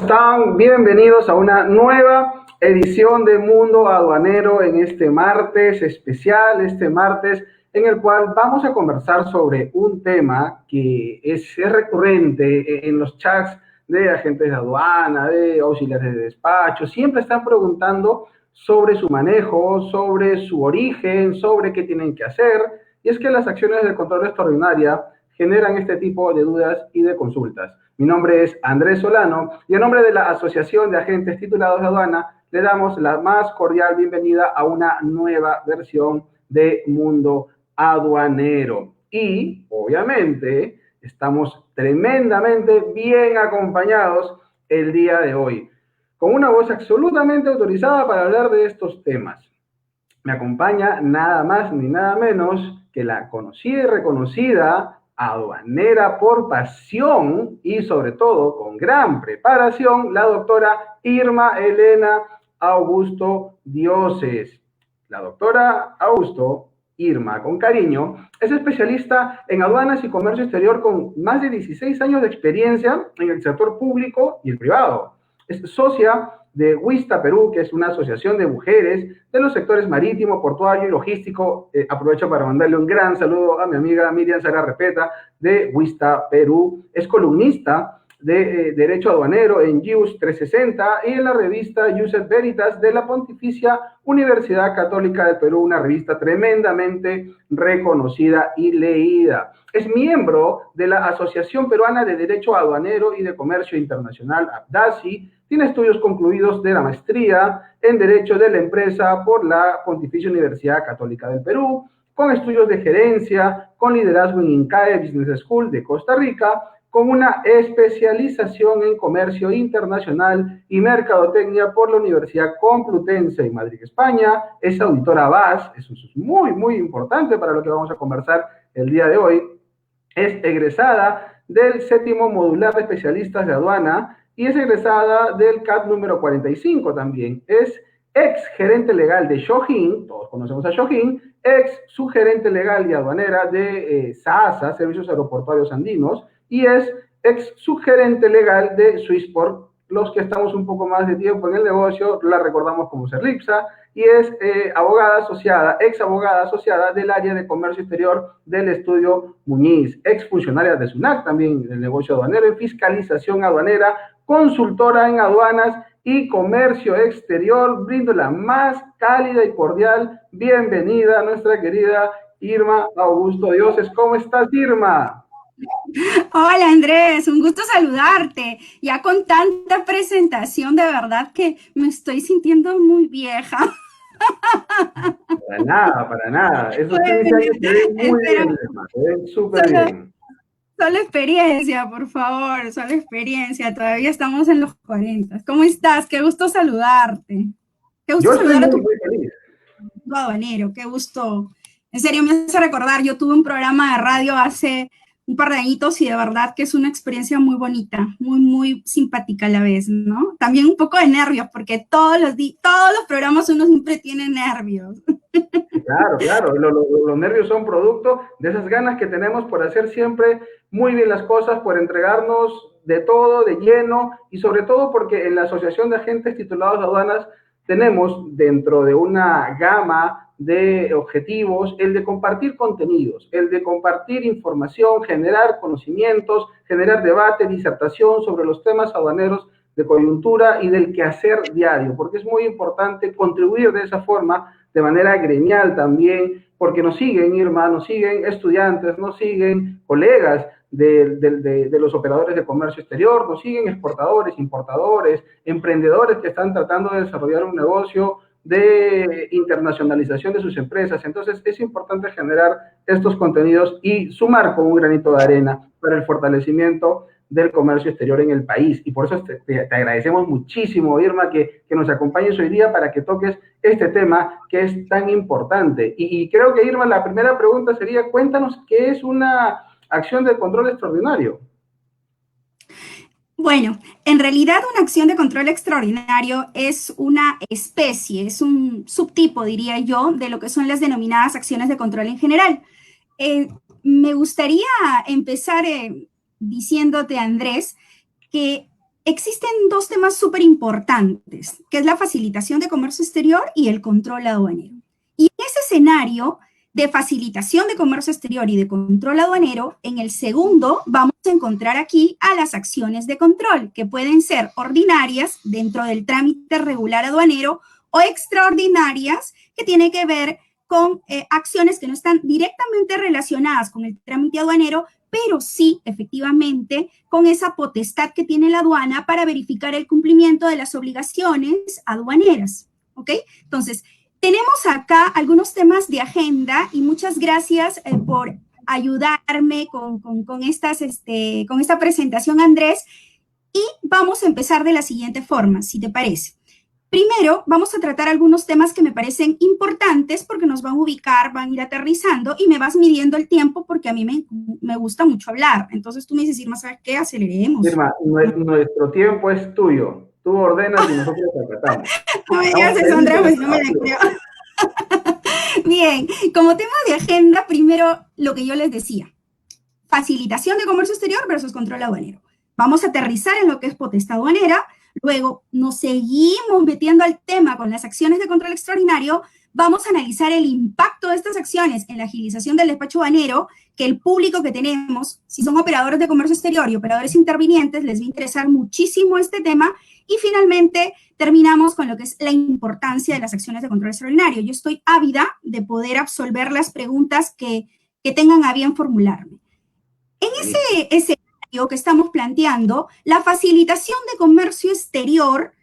están? Bienvenidos a una nueva edición de Mundo Aduanero en este martes especial, este martes en el cual vamos a conversar sobre un tema que es recurrente en los chats de agentes de aduana, de auxiliares de despacho. Siempre están preguntando sobre su manejo, sobre su origen, sobre qué tienen que hacer. Y es que las acciones de control extraordinaria generan este tipo de dudas y de consultas. Mi nombre es Andrés Solano y en nombre de la Asociación de Agentes Titulados de Aduana le damos la más cordial bienvenida a una nueva versión de Mundo Aduanero. Y, obviamente, estamos tremendamente bien acompañados el día de hoy, con una voz absolutamente autorizada para hablar de estos temas. Me acompaña nada más ni nada menos que la conocida y reconocida aduanera por pasión y sobre todo con gran preparación, la doctora Irma Elena Augusto Dioses. La doctora Augusto, Irma con cariño, es especialista en aduanas y comercio exterior con más de 16 años de experiencia en el sector público y el privado. Es socia de WISTA Perú, que es una asociación de mujeres de los sectores marítimo, portuario y logístico. Aprovecho para mandarle un gran saludo a mi amiga Miriam Sara Repeta de WISTA Perú. Es columnista de Derecho Aduanero en JIUS 360 y en la revista Iusset Veritas de la Pontificia Universidad Católica del Perú, una revista tremendamente reconocida y leída. Es miembro de la Asociación Peruana de Derecho Aduanero y de Comercio Internacional, ABDASI. Tiene estudios concluidos de la maestría en Derecho de la Empresa por la Pontificia Universidad Católica del Perú, con estudios de gerencia, con liderazgo en INCAE Business School de Costa Rica, con una especialización en comercio internacional y mercadotecnia por la Universidad Complutense en Madrid, España. Es auditora BAS, eso es muy, muy importante para lo que vamos a conversar el día de hoy. Es egresada del 7º modular de especialistas de aduana y es egresada del CAT número 45 también. Es ex gerente legal de Shojin, todos conocemos a Shojin, ex subgerente legal y aduanera de SAASA, Servicios Aeroportuarios Andinos, y es ex subgerente legal de Swissport. Los que estamos un poco más de tiempo en el negocio la recordamos como Serlipsa, y es abogada asociada, ex abogada asociada del área de comercio exterior del estudio Muñiz, ex funcionaria de SUNAC también del negocio aduanero en fiscalización aduanera, consultora en aduanas y comercio exterior. Brindo la más cálida y cordial bienvenida a nuestra querida Irma Augusto Dioses. ¿Cómo estás, Irma? Hola Andrés, un gusto saludarte. Ya con tanta presentación, de verdad que me estoy sintiendo muy vieja. Para nada, para nada. Esos 15 Bueno, años se ven muy pero bien, Irma, se ven súper solo, bien. solo experiencia, por favor, solo experiencia. Todavía estamos en los 40. ¿Cómo estás? Qué gusto saludarte. Qué Yo gusto estoy saludar a muy, tu muy feliz. aduanero, qué gusto. En serio, me hace recordar, yo tuve un programa de radio hace un par de añitos y de verdad que es una experiencia muy bonita, muy, muy simpática a la vez, ¿no? También un poco de nervios, porque todos los programas uno siempre tiene nervios. Claro, claro, los nervios son producto de esas ganas que tenemos por hacer siempre muy bien las cosas, por entregarnos de todo, de lleno, y sobre todo porque en la Asociación de Agentes Titulados de Aduanas tenemos dentro de una gama de objetivos el de compartir contenidos, el de compartir información, generar conocimientos, generar debate, disertación sobre los temas aduaneros de coyuntura y del quehacer diario, porque es muy importante contribuir de esa forma de manera gremial también, porque nos siguen, Irma, nos siguen estudiantes, nos siguen colegas de los operadores de comercio exterior, nos siguen exportadores, importadores, emprendedores que están tratando de desarrollar un negocio de internacionalización de sus empresas. Entonces es importante generar estos contenidos y sumar con un granito de arena para el fortalecimiento del comercio exterior en el país. Y por eso te agradecemos muchísimo, Irma, que nos acompañes hoy día para que toques este tema que es tan importante. Y creo que, Irma, la primera pregunta sería, cuéntanos qué es una acción de control extraordinario. Bueno, en realidad una acción de control extraordinario es una especie, es un subtipo, diría yo, de lo que son las denominadas acciones de control en general. Eh, Me gustaría empezar diciéndote, Andrés, que existen dos temas súper importantes, que es la facilitación de comercio exterior y el control aduanero. Y en ese escenario de facilitación de comercio exterior y de control aduanero, en el segundo vamos a encontrar aquí a las acciones de control, que pueden ser ordinarias dentro del trámite regular aduanero o extraordinarias, que tienen que ver con acciones que no están directamente relacionadas con el trámite aduanero, pero sí, efectivamente, con esa potestad que tiene la aduana para verificar el cumplimiento de las obligaciones aduaneras, ¿ok? Entonces, tenemos acá algunos temas de agenda y muchas gracias por ayudarme con esta presentación, Andrés, y vamos a empezar de la siguiente forma, si te parece. Primero, vamos a tratar algunos temas que me parecen importantes porque nos van a ubicar, van a ir aterrizando y me vas midiendo el tiempo porque a mí me gusta mucho hablar. Entonces tú me dices, Irma, ¿sabes qué? Aceleremos. Irma, nuestro tiempo es tuyo. Tú ordenas y nosotros acatamos. No me digas eso, Andrés, pues no me la creo. Bien, como tema de agenda, primero lo que yo les decía. Facilitación de comercio exterior versus control aduanero. Vamos a aterrizar en lo que es potestad aduanera. Luego nos seguimos metiendo al tema con las acciones de control extraordinario. Vamos a analizar el impacto de estas acciones en la agilización del despacho aduanero, que el público que tenemos, si son operadores de comercio exterior y operadores intervinientes, les va a interesar muchísimo este tema. Y finalmente terminamos con lo que es la importancia de las acciones de control extraordinario. Yo estoy ávida de poder absolver las preguntas que tengan a bien formularme. En ese escenario que estamos planteando, la facilitación de comercio exterior,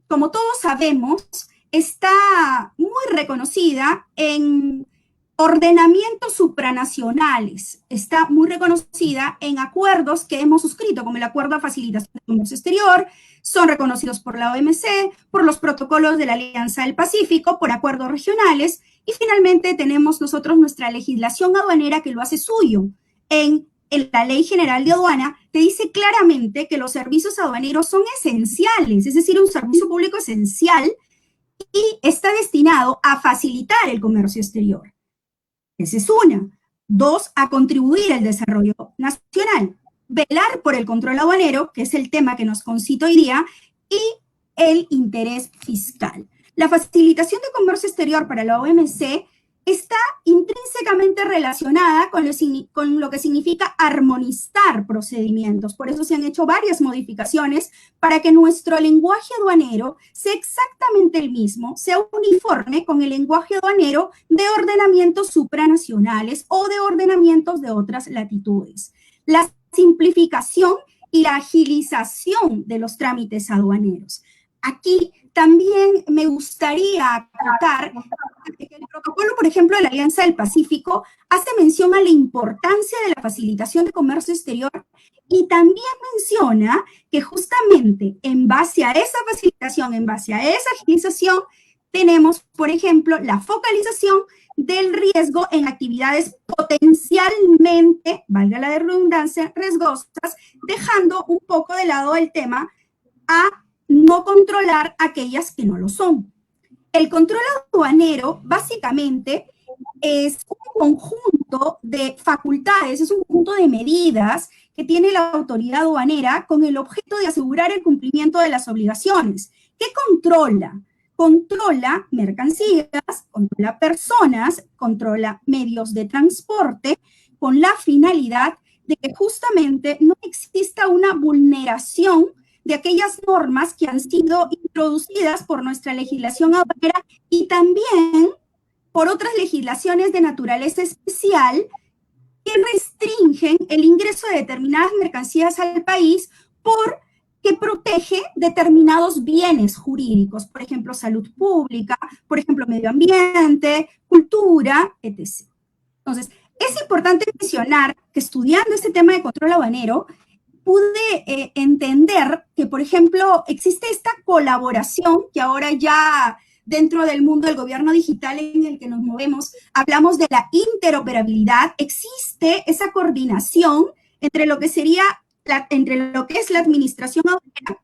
como todos sabemos, está muy reconocida en ordenamientos supranacionales, está muy reconocida en acuerdos que hemos suscrito, como el Acuerdo de Facilitación de Comercio Exterior, son reconocidos por la OMC, por los protocolos de la Alianza del Pacífico, por acuerdos regionales, y finalmente tenemos nosotros nuestra legislación aduanera que lo hace suyo. En la Ley General de Aduana te dice claramente que los servicios aduaneros son esenciales, es decir, un servicio público esencial y está destinado a facilitar el comercio exterior. Esa es una. Dos, a contribuir al desarrollo nacional. Velar por el control aduanero, que es el tema que nos concita hoy día, y el interés fiscal. La facilitación de comercio exterior para la OMC está intrínsecamente relacionada con lo que significa armonizar procedimientos. Por eso se han hecho varias modificaciones para que nuestro lenguaje aduanero sea exactamente el mismo, sea uniforme con el lenguaje aduanero de ordenamientos supranacionales o de ordenamientos de otras latitudes. La simplificación y la agilización de los trámites aduaneros. Aquí también me gustaría acotar que el protocolo, por ejemplo, de la Alianza del Pacífico hace mención a la importancia de la facilitación de comercio exterior y también menciona que justamente en base a esa facilitación, en base a esa agilización, tenemos, por ejemplo, la focalización del riesgo en actividades potencialmente, valga la redundancia, riesgosas, dejando un poco de lado el tema a no controlar aquellas que no lo son. El control aduanero, básicamente, es un conjunto de facultades, es un conjunto de medidas que tiene la autoridad aduanera con el objeto de asegurar el cumplimiento de las obligaciones. ¿Qué controla? Controla mercancías, controla personas, controla medios de transporte, con la finalidad de que justamente no exista una vulneración de aquellas normas que han sido introducidas por nuestra legislación aduanera y también por otras legislaciones de naturaleza especial que restringen el ingreso de determinadas mercancías al país porque protege determinados bienes jurídicos, por ejemplo, salud pública, por ejemplo, medio ambiente, cultura, etc. Entonces, es importante mencionar que estudiando este tema de control aduanero, pude entender que, por ejemplo, existe esta colaboración que ahora ya dentro del mundo del gobierno digital en el que nos movemos, hablamos de la interoperabilidad, existe esa coordinación entre lo que sería, entre lo que es la administración aduanera,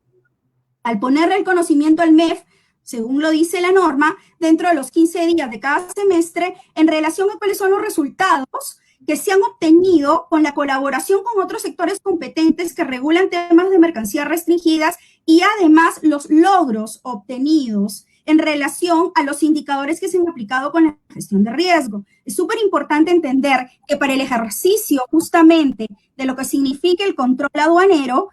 al ponerle el conocimiento al MEF, según lo dice la norma, dentro de los 15 días de cada semestre, en relación a cuáles son los resultados que se han obtenido con la colaboración con otros sectores competentes que regulan temas de mercancías restringidas y además los logros obtenidos en relación a los indicadores que se han aplicado con la gestión de riesgo. Es súper importante entender que para el ejercicio justamente de lo que significa el control aduanero,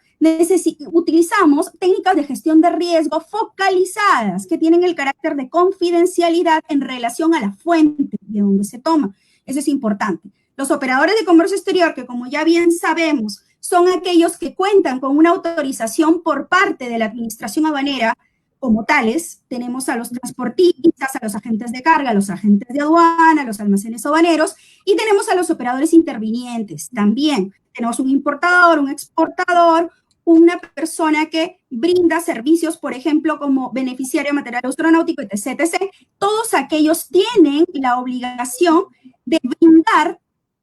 utilizamos técnicas de gestión de riesgo focalizadas que tienen el carácter de confidencialidad en relación a la fuente de donde se toma. Eso es importante. Los operadores de comercio exterior, que como ya bien sabemos, son aquellos que cuentan con una autorización por parte de la administración aduanera como tales. Tenemos a los transportistas, a los agentes de carga, a los agentes de aduana, a los almacenes aduaneros, y tenemos a los operadores intervinientes también. Tenemos un importador, un exportador, una persona que brinda servicios, por ejemplo, como beneficiario de material astronáutico, etc., etc. Todos aquellos tienen la obligación de brindar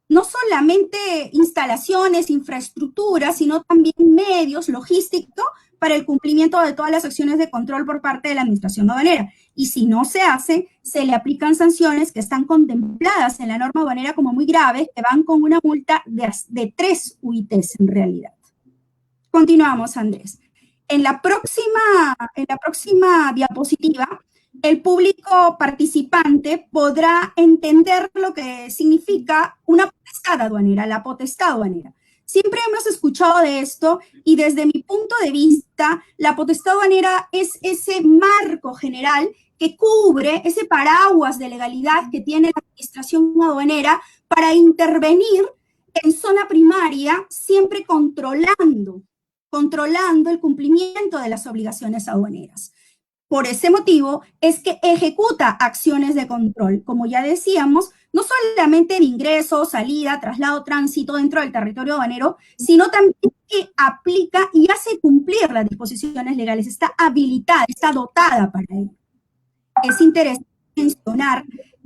no solamente instalaciones, infraestructuras, sino también medios logísticos para el cumplimiento de todas las acciones de control por parte de la administración aduanera. Y si no se hace, se le aplican sanciones que están contempladas en la norma aduanera como muy graves, que van con una multa de 3 UITs en realidad. Continuamos, Andrés. En la próxima diapositiva, el público participante podrá entender lo que significa una potestad aduanera, la potestad aduanera. Siempre hemos escuchado de esto y desde mi punto de vista, la potestad aduanera es ese marco general que cubre ese paraguas de legalidad que tiene la administración aduanera para intervenir en zona primaria, siempre controlando el cumplimiento de las obligaciones aduaneras. Por ese motivo es que ejecuta acciones de control, como ya decíamos, no solamente de ingreso, salida, traslado, tránsito dentro del territorio aduanero, sino también que aplica y hace cumplir las disposiciones legales, está habilitada, está dotada para ello. Es interesante mencionar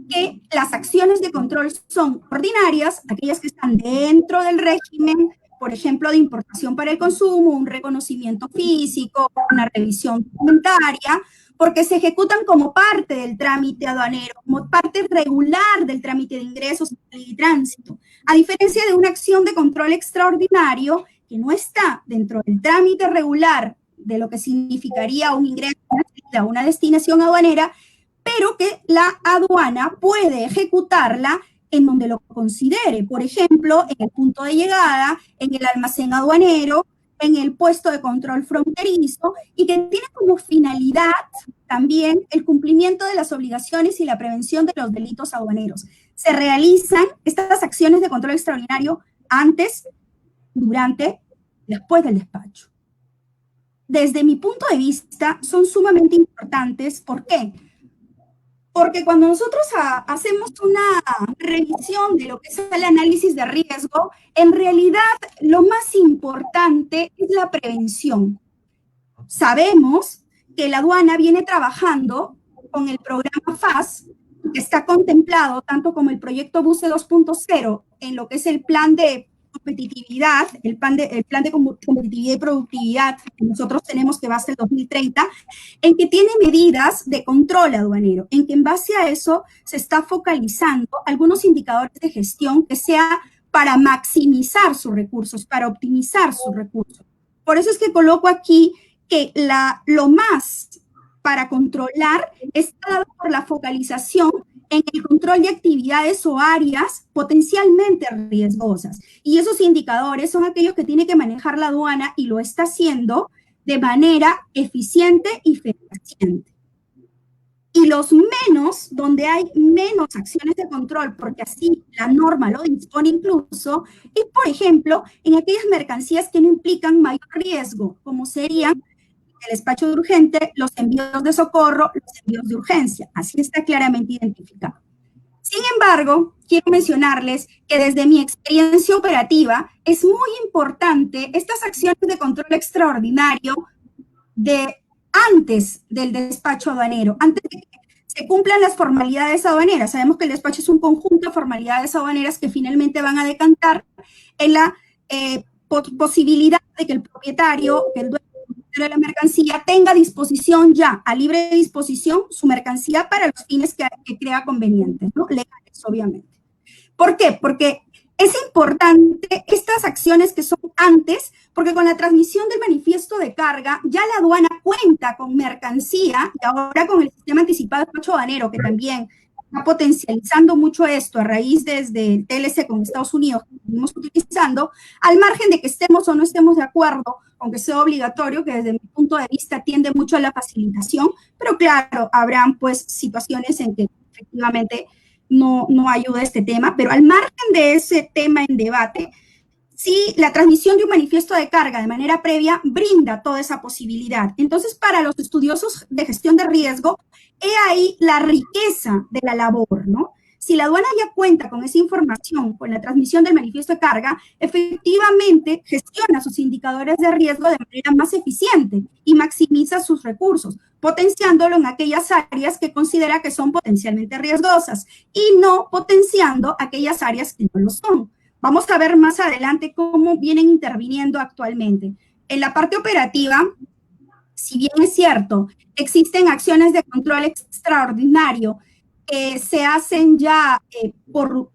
que las acciones de control son ordinarias, aquellas que están dentro del régimen, por ejemplo, de importación para el consumo, un reconocimiento físico, una revisión documentaria, porque se ejecutan como parte del trámite aduanero, como parte regular del trámite de ingresos y tránsito, a diferencia de una acción de control extraordinario que no está dentro del trámite regular de lo que significaría un ingreso a una destinación aduanera, pero que la aduana puede ejecutarla en donde lo considere, por ejemplo, en el punto de llegada, en el almacén aduanero, en el puesto de control fronterizo, y que tiene como finalidad también el cumplimiento de las obligaciones y la prevención de los delitos aduaneros. Se realizan estas acciones de control extraordinario antes, durante, después del despacho. Desde mi punto de vista, son sumamente importantes. ¿Por qué? Porque cuando nosotros hacemos una revisión de lo que es el análisis de riesgo, en realidad lo más importante es la prevención. Sabemos que la aduana viene trabajando con el programa FAS, que está contemplado tanto como el proyecto BUCE 2.0 en lo que es el plan de competitividad, el plan de competitividad y productividad que nosotros tenemos, que va hasta el 2030, en que tiene medidas de control aduanero, en que en base a eso se está focalizando algunos indicadores de gestión que sea para maximizar sus recursos, para optimizar sus recursos. Por eso es que coloco aquí que lo más para controlar está dado por la focalización en el control de actividades o áreas potencialmente riesgosas. Y esos indicadores son aquellos que tiene que manejar la aduana y lo está haciendo de manera eficiente y fehaciente. Y los menos, donde hay menos acciones de control, porque así la norma lo dispone incluso, es, por ejemplo, en aquellas mercancías que no implican mayor riesgo, como serían el despacho de urgente, los envíos de socorro, los envíos de urgencia. Así está claramente identificado. Sin embargo, quiero mencionarles que desde mi experiencia operativa es muy importante estas acciones de control extraordinario antes del despacho aduanero, antes de que se cumplan las formalidades aduaneras. Sabemos que el despacho es un conjunto de formalidades aduaneras que finalmente van a decantar en la posibilidad de que el propietario, el dueño de la mercancía, tenga a disposición ya, a libre disposición, su mercancía para los fines que crea convenientes, ¿no? Legales, obviamente. ¿Por qué? Porque Es importante estas acciones que son antes, porque con la transmisión del manifiesto de carga, ya la aduana cuenta con mercancía y ahora con el sistema anticipado de despacho aduanero, que también está potencializando mucho esto a raíz desde el TLC con Estados Unidos, que seguimos utilizando, al margen de que estemos o no estemos de acuerdo con que sea obligatorio, que desde mi punto de vista tiende mucho a la facilitación, pero claro, habrán pues situaciones en que efectivamente no ayuda este tema, pero al margen de ese tema en debate, sí, la transmisión de un manifiesto de carga de manera previa brinda toda esa posibilidad. Entonces, para los estudiosos de gestión de riesgo, he ahí la riqueza de la labor, ¿no? Si la aduana ya cuenta con esa información, con la transmisión del manifiesto de carga, efectivamente gestiona sus indicadores de riesgo de manera más eficiente y maximiza sus recursos, potenciándolo en aquellas áreas que considera que son potencialmente riesgosas y no potenciando aquellas áreas que no lo son. Vamos a ver más adelante cómo vienen interviniendo actualmente. En la parte operativa, si bien es cierto, existen acciones de control extraordinario que se hacen ya por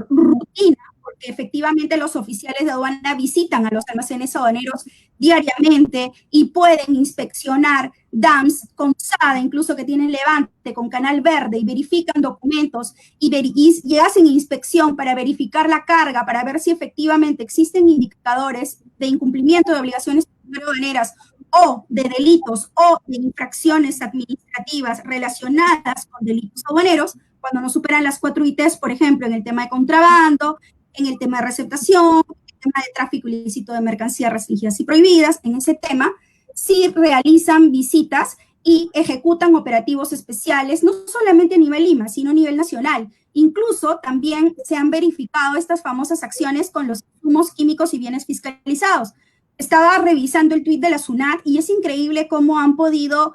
rutina, porque efectivamente los oficiales de aduana visitan a los almacenes aduaneros diariamente y pueden inspeccionar DAMs con SADA, incluso que tienen levante con canal verde y verifican documentos y hacen inspección para verificar la carga, para ver si efectivamente existen indicadores de incumplimiento de obligaciones aduaneras o de delitos o de infracciones administrativas relacionadas con delitos aduaneros, cuando no superan las 4 ITs, por ejemplo, en el tema de contrabando, en el tema de receptación, en el tema de tráfico ilícito de mercancías restringidas y prohibidas, en ese tema, sí realizan visitas y ejecutan operativos especiales, no solamente a nivel Lima, sino a nivel nacional. Incluso también se han verificado estas famosas acciones con los insumos químicos y bienes fiscalizados. Estaba revisando el tuit de la SUNAT y es increíble cómo han podido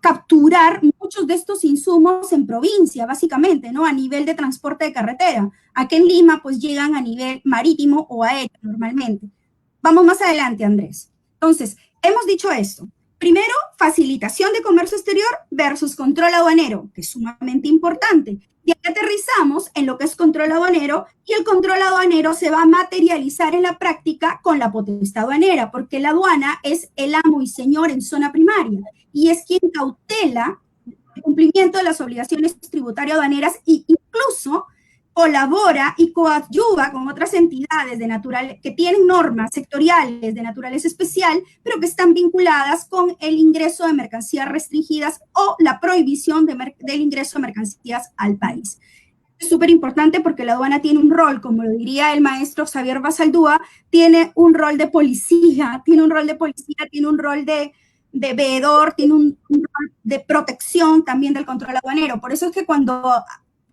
capturar muchos de estos insumos en provincia, básicamente, ¿no? A nivel de transporte de carretera. Aquí en Lima, pues llegan a nivel marítimo o aéreo normalmente. Vamos más adelante, Andrés. Entonces, hemos dicho esto. Primero, facilitación de comercio exterior versus control aduanero, que es sumamente importante. Y aquí aterrizamos en lo que es control aduanero, y el control aduanero se va a materializar en la práctica con la potestad aduanera, porque la aduana es el amo y señor en zona primaria, y es quien cautela el cumplimiento de las obligaciones tributarias aduaneras e incluso colabora y coadyuva con otras entidades que tienen normas sectoriales de naturaleza especial, pero que están vinculadas con el ingreso de mercancías restringidas o la prohibición del ingreso de mercancías al país. Es súper importante porque la aduana tiene un rol, como lo diría el maestro Xavier Basaldúa, tiene un rol de policía, tiene un rol de veedor, tiene un rol de protección también del control aduanero. Por eso es que cuando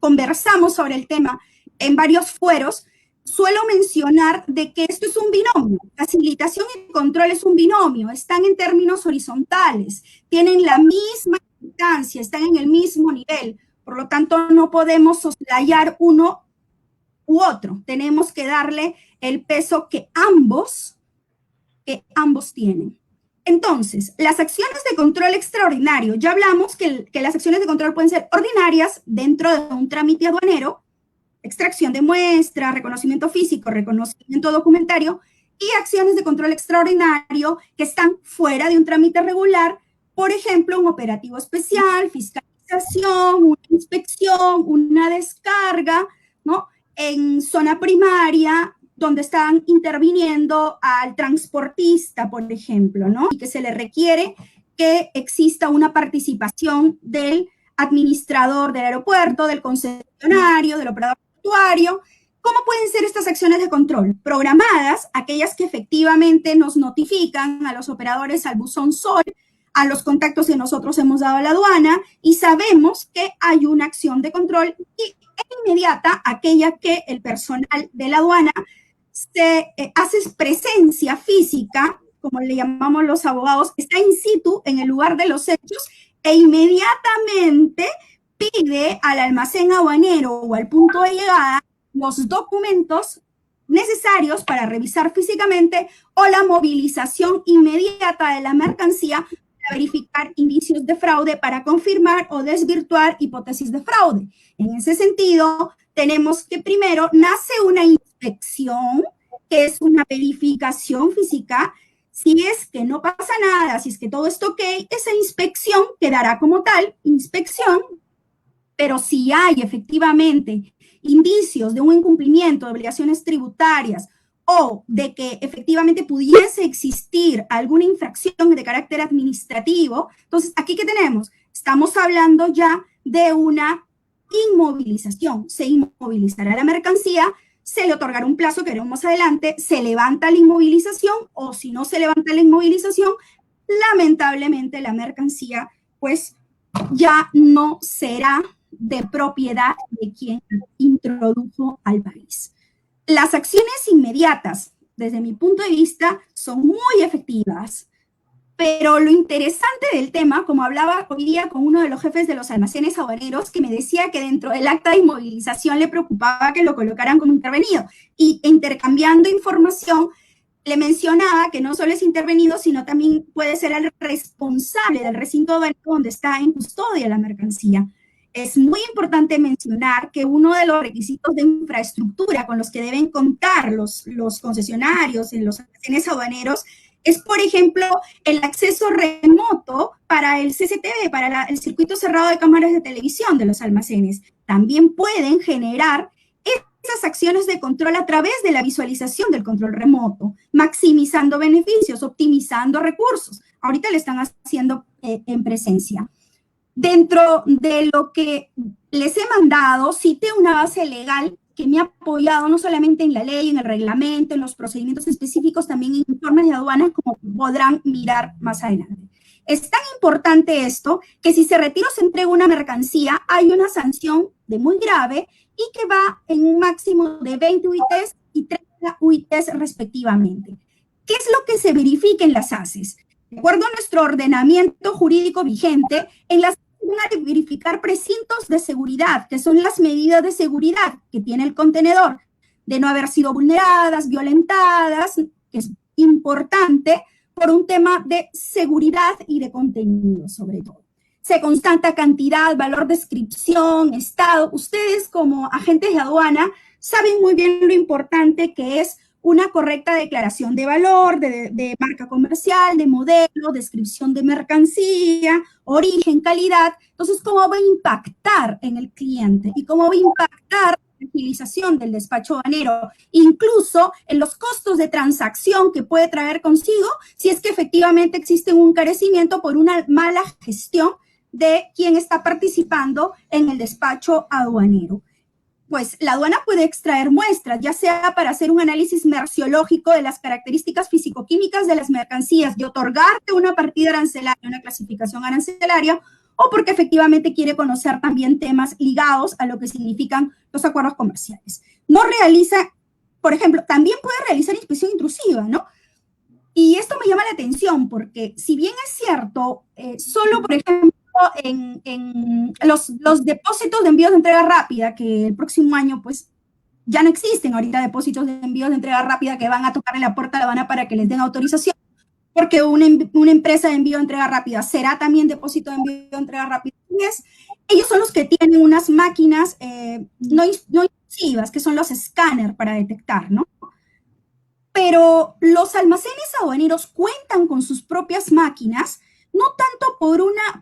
conversamos sobre el tema en varios fueros, suelo mencionar de que esto es un binomio. Facilitación y control es un binomio, están en términos horizontales, tienen la misma importancia, están en el mismo nivel. Por lo tanto, no podemos soslayar uno u otro. Tenemos que darle el peso que ambos tienen. Entonces, las acciones de control extraordinario, ya hablamos que las acciones de control pueden ser ordinarias dentro de un trámite aduanero, extracción de muestra, reconocimiento físico, reconocimiento documentario, y acciones de control extraordinario que están fuera de un trámite regular, por ejemplo, un operativo especial, fiscalización, una inspección, una descarga, ¿no? En zona primaria, donde están interviniendo al transportista, por ejemplo, ¿no? Y que se le requiere que exista una participación del administrador del aeropuerto, del concesionario, del operador portuario. ¿Cómo pueden ser estas acciones de control? Programadas, aquellas que efectivamente nos notifican a los operadores al buzón SOL, a los contactos que nosotros hemos dado a la aduana, y sabemos que hay una acción de control y inmediata, aquella que el personal de la aduana hace presencia física, como le llamamos los abogados, está in situ en el lugar de los hechos e inmediatamente pide al almacén aduanero o al punto de llegada los documentos necesarios para revisar físicamente o la movilización inmediata de la mercancía para verificar indicios de fraude, para confirmar o desvirtuar hipótesis de fraude. En ese sentido, tenemos que primero nace una inspección, que es una verificación física. Si es que no pasa nada, si es que todo está ok, esa inspección quedará como tal, inspección, pero si hay efectivamente indicios de un incumplimiento de obligaciones tributarias o de que efectivamente pudiese existir alguna infracción de carácter administrativo, entonces, ¿aquí qué tenemos? Estamos hablando ya de una inmovilización. Se inmovilizará la mercancía, se le otorgará un plazo que veremos más adelante, se levanta la inmovilización o si no se levanta la inmovilización, lamentablemente la mercancía pues ya no será de propiedad de quien introdujo al país. Las acciones inmediatas, desde mi punto de vista, son muy efectivas, pero lo interesante del tema, como hablaba hoy día con uno de los jefes de los almacenes aduaneros, que me decía que dentro del acta de inmovilización le preocupaba que lo colocaran como intervenido, y intercambiando información, le mencionaba que no solo es intervenido, sino también puede ser el responsable del recinto aduanero donde está en custodia la mercancía. Es muy importante mencionar que uno de los requisitos de infraestructura con los que deben contar los concesionarios en los almacenes aduaneros es, por ejemplo, el acceso remoto para el CCTV, para el circuito cerrado de cámaras de televisión de los almacenes. También pueden generar esas acciones de control a través de la visualización del control remoto, maximizando beneficios, optimizando recursos. Ahorita lo están haciendo en presencia. Dentro de lo que les he mandado, cité una base legal que me ha apoyado no solamente en la ley, en el reglamento, en los procedimientos específicos, también en informes de aduanas, como podrán mirar más adelante. Es tan importante esto que si se retira o se entrega una mercancía, hay una sanción de muy grave y que va en un máximo de 20 UITs y 30 UITs respectivamente. ¿Qué es lo que se verifica en las ACES? De acuerdo a nuestro ordenamiento jurídico vigente, en las van a verificar precintos de seguridad, que son las medidas de seguridad que tiene el contenedor, de no haber sido vulneradas, violentadas, que es importante por un tema de seguridad y de contenido, sobre todo. Se constata cantidad, valor, descripción, estado. Ustedes como agentes de aduana saben muy bien lo importante que es una correcta declaración de valor, de marca comercial, de modelo, descripción de mercancía, origen, calidad. Entonces, ¿cómo va a impactar en el cliente? ¿Y cómo va a impactar la utilización del despacho aduanero? Incluso en los costos de transacción que puede traer consigo si es que efectivamente existe un encarecimiento por una mala gestión de quien está participando en el despacho aduanero. Pues la aduana puede extraer muestras, ya sea para hacer un análisis merciológico de las características físico-químicas de las mercancías, de otorgarte una partida arancelaria, una clasificación arancelaria, o porque efectivamente quiere conocer también temas ligados a lo que significan los acuerdos comerciales. No realiza, por ejemplo, también puede realizar inspección intrusiva, ¿no? Y esto me llama la atención porque si bien es cierto, solo, por ejemplo, en los depósitos de envíos de entrega rápida, que el próximo año pues ya no existen ahorita depósitos de envíos de entrega rápida que van a tocar en la puerta de la aduana para que les den autorización, porque una empresa de envío de entrega rápida será también depósito de envío de entrega rápida. Ellos son los que tienen unas máquinas no intrusivas, que son los escáneres para detectar, ¿no? Pero los almacenes aduaneros cuentan con sus propias máquinas, no tanto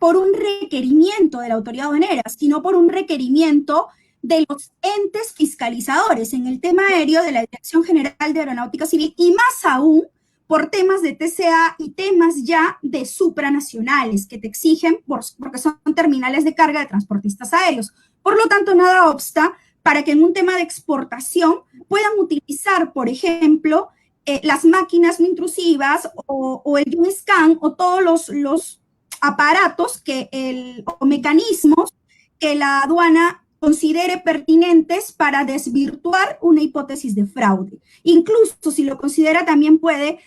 por un requerimiento de la autoridad aduanera, sino por un requerimiento de los entes fiscalizadores en el tema aéreo de la Dirección General de Aeronáutica Civil y más aún por temas de TCA y temas ya de supranacionales que te exigen porque son terminales de carga de transportistas aéreos. Por lo tanto, nada obsta para que en un tema de exportación puedan utilizar, por ejemplo, las máquinas no intrusivas o el USCAN o todos los aparatos o mecanismos que la aduana considere pertinentes para desvirtuar una hipótesis de fraude. Incluso si lo considera, también puede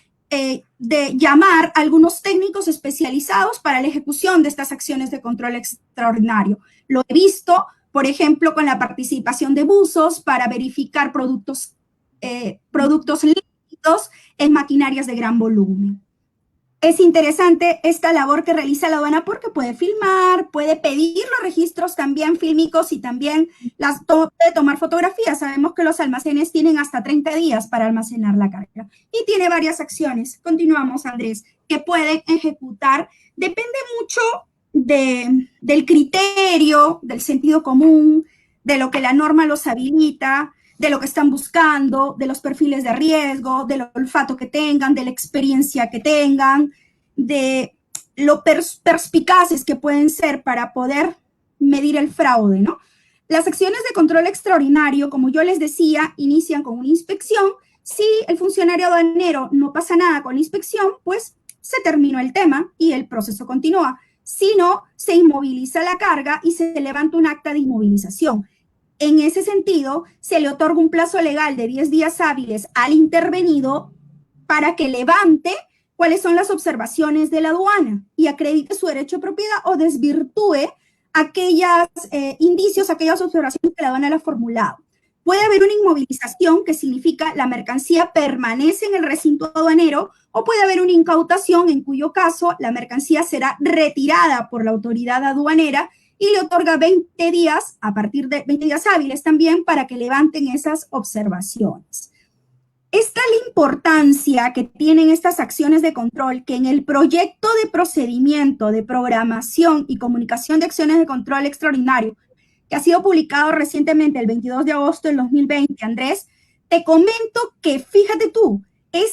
llamar a algunos técnicos especializados para la ejecución de estas acciones de control extraordinario. Lo he visto, por ejemplo, con la participación de buzos para verificar productos líquidos en maquinarias de gran volumen. Es interesante esta labor que realiza la aduana porque puede filmar, puede pedir los registros también fílmicos y también puede tomar fotografías. Sabemos que los almacenes tienen hasta 30 días para almacenar la carga. Y tiene varias acciones, continuamos Andrés, que pueden ejecutar. Depende mucho del criterio, del sentido común, de lo que la norma los habilita, de lo que están buscando, de los perfiles de riesgo, del olfato que tengan, de la experiencia que tengan, de lo perspicaces que pueden ser para poder medir el fraude, ¿no? Las acciones de control extraordinario, como yo les decía, inician con una inspección. Si el funcionario aduanero no pasa nada con la inspección, pues se terminó el tema y el proceso continúa. Si no, se inmoviliza la carga y se levanta un acta de inmovilización. En ese sentido, se le otorga un plazo legal de 10 días hábiles al intervenido para que levante cuáles son las observaciones de la aduana y acredite su derecho de propiedad o desvirtúe aquellos indicios, aquellas observaciones que la aduana le ha formulado. Puede haber una inmovilización, que significa la mercancía permanece en el recinto aduanero, o puede haber una incautación, en cuyo caso la mercancía será retirada por la autoridad aduanera y le otorga 20 días, a partir de 20 días hábiles también, para que levanten esas observaciones. Esta es la importancia que tienen estas acciones de control, que en el proyecto de procedimiento de programación y comunicación de acciones de control extraordinario, que ha sido publicado recientemente el 22 de agosto del 2020, Andrés, te comento que, fíjate tú,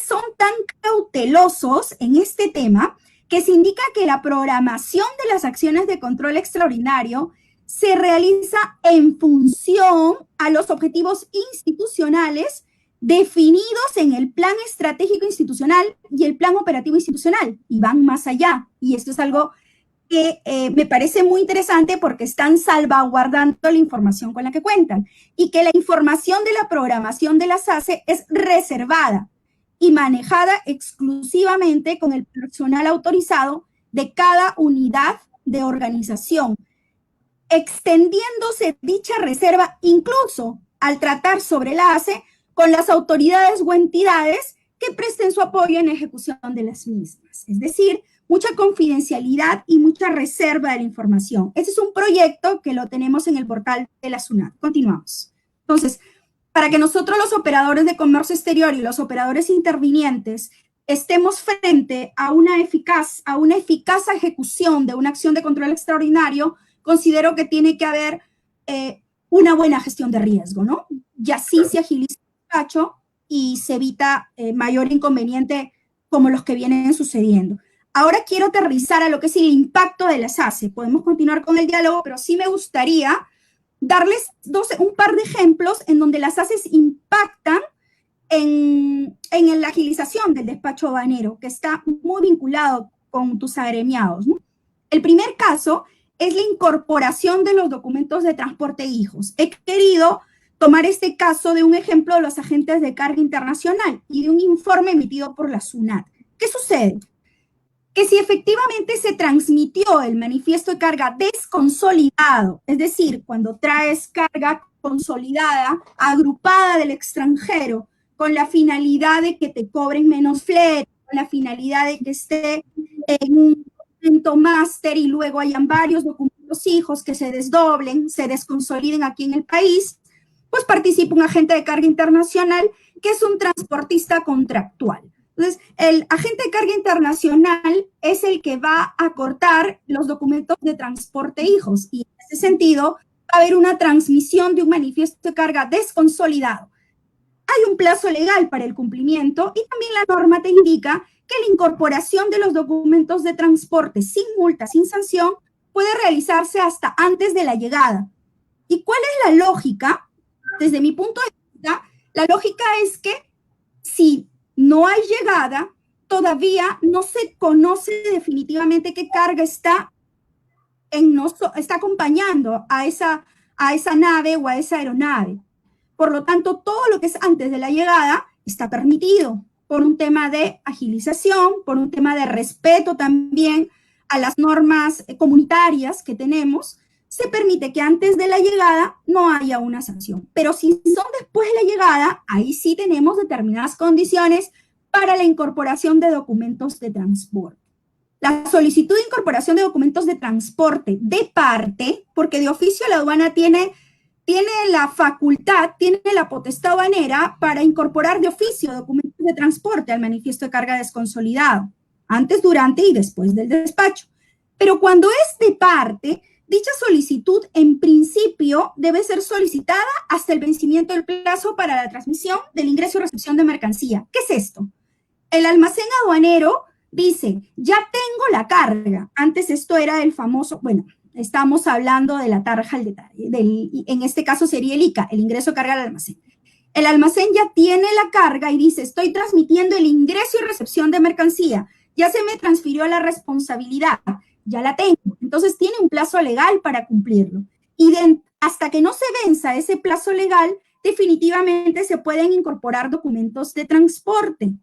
son tan cautelosos en este tema que se indica que la programación de las acciones de control extraordinario se realiza en función a los objetivos institucionales definidos en el plan estratégico institucional y el plan operativo institucional, y van más allá. Y esto es algo que me parece muy interesante porque están salvaguardando la información con la que cuentan, y que la información de la programación de las ACE es reservada y manejada exclusivamente con el personal autorizado de cada unidad de organización, extendiéndose dicha reserva incluso al tratar sobre la ACE con las autoridades o entidades que presten su apoyo en la ejecución de las mismas. Es decir, mucha confidencialidad y mucha reserva de la información. Este es un proyecto que lo tenemos en el portal de la SUNAT. Continuamos. Entonces, para que nosotros los operadores de comercio exterior y los operadores intervinientes estemos frente a una eficaz ejecución de una acción de control extraordinario, considero que tiene que haber una buena gestión de riesgo, ¿no? Y así se agiliza el despacho y se evita mayor inconveniente como los que vienen sucediendo. Ahora quiero aterrizar a lo que es el impacto de las ACE. Podemos continuar con el diálogo, pero sí me gustaría darles un par de ejemplos en donde las ACEs impactan en la agilización del despacho aduanero, que está muy vinculado con tus agremiados, ¿no? El primer caso es la incorporación de los documentos de transporte hijos. He querido tomar este caso de un ejemplo de los agentes de carga internacional y de un informe emitido por la SUNAT. ¿Qué sucede? Que si efectivamente se transmitió el manifiesto de carga desconsolidado, es decir, cuando traes carga consolidada, agrupada del extranjero, con la finalidad de que te cobren menos flete, con la finalidad de que esté en un documento máster y luego hayan varios documentos hijos que se desdoblen, se desconsoliden aquí en el país, pues participa un agente de carga internacional que es un transportista contractual. Entonces, el agente de carga internacional es el que va a cortar los documentos de transporte hijos, y en ese sentido va a haber una transmisión de un manifiesto de carga desconsolidado. Hay un plazo legal para el cumplimiento y también la norma te indica que la incorporación de los documentos de transporte sin multa, sin sanción, puede realizarse hasta antes de la llegada. ¿Y cuál es la lógica? Desde mi punto de vista, la lógica es que si no hay llegada, todavía no se conoce definitivamente qué carga está acompañando a esa nave o a esa aeronave. Por lo tanto, todo lo que es antes de la llegada está permitido por un tema de agilización, por un tema de respeto también a las normas comunitarias que tenemos. Se permite que antes de la llegada no haya una sanción. Pero si son después de la llegada, ahí sí tenemos determinadas condiciones para la incorporación de documentos de transporte. La solicitud de incorporación de documentos de transporte de parte, porque de oficio la aduana tiene la facultad, tiene la potestad aduanera para incorporar de oficio documentos de transporte al manifiesto de carga desconsolidado, antes, durante y después del despacho. Pero cuando es de parte, dicha solicitud en principio debe ser solicitada hasta el vencimiento del plazo para la transmisión del ingreso y recepción de mercancía. ¿Qué es esto? El almacén aduanero dice, ya tengo la carga. Antes esto era el famoso, bueno, estamos hablando de la tarja al detalle, en este caso sería el ICA, el ingreso carga al almacén. El almacén ya tiene la carga y dice, estoy transmitiendo el ingreso y recepción de mercancía. Ya se me transfirió la responsabilidad, ya la tengo. Entonces tiene un plazo legal para cumplirlo. Y hasta que no se venza ese plazo legal, definitivamente se pueden incorporar documentos de transporte.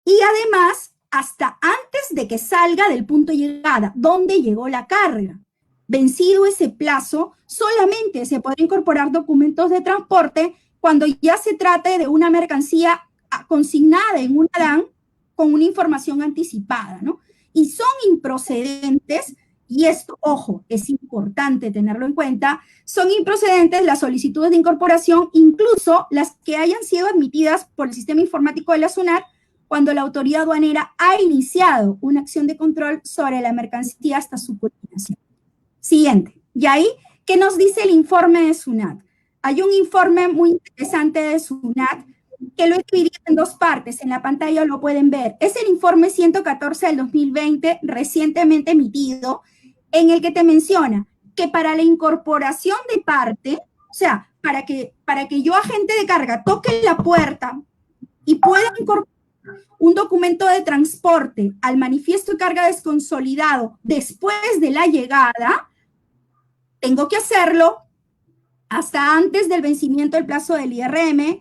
Y además, hasta antes de que salga del punto de llegada, donde llegó la carga. Vencido ese plazo, solamente se podrá incorporar documentos de transporte cuando ya se trate de una mercancía consignada en un ADAN con una información anticipada, ¿no? Y son improcedentes, y esto, ojo, es importante tenerlo en cuenta, son improcedentes las solicitudes de incorporación, incluso las que hayan sido admitidas por el sistema informático de la SUNAT, cuando la autoridad aduanera ha iniciado una acción de control sobre la mercancía hasta su culminación. Siguiente. Y ahí, ¿qué nos dice el informe de SUNAT? Hay un informe muy interesante de SUNAT que lo he dividido en dos partes. En la pantalla lo pueden ver. Es el informe 114 del 2020, recientemente emitido, en el que te menciona que para la incorporación de parte, o sea, para que yo, agente de carga, toque la puerta y pueda incorporar un documento de transporte al manifiesto de carga desconsolidado después de la llegada, tengo que hacerlo hasta antes del vencimiento del plazo del IRM,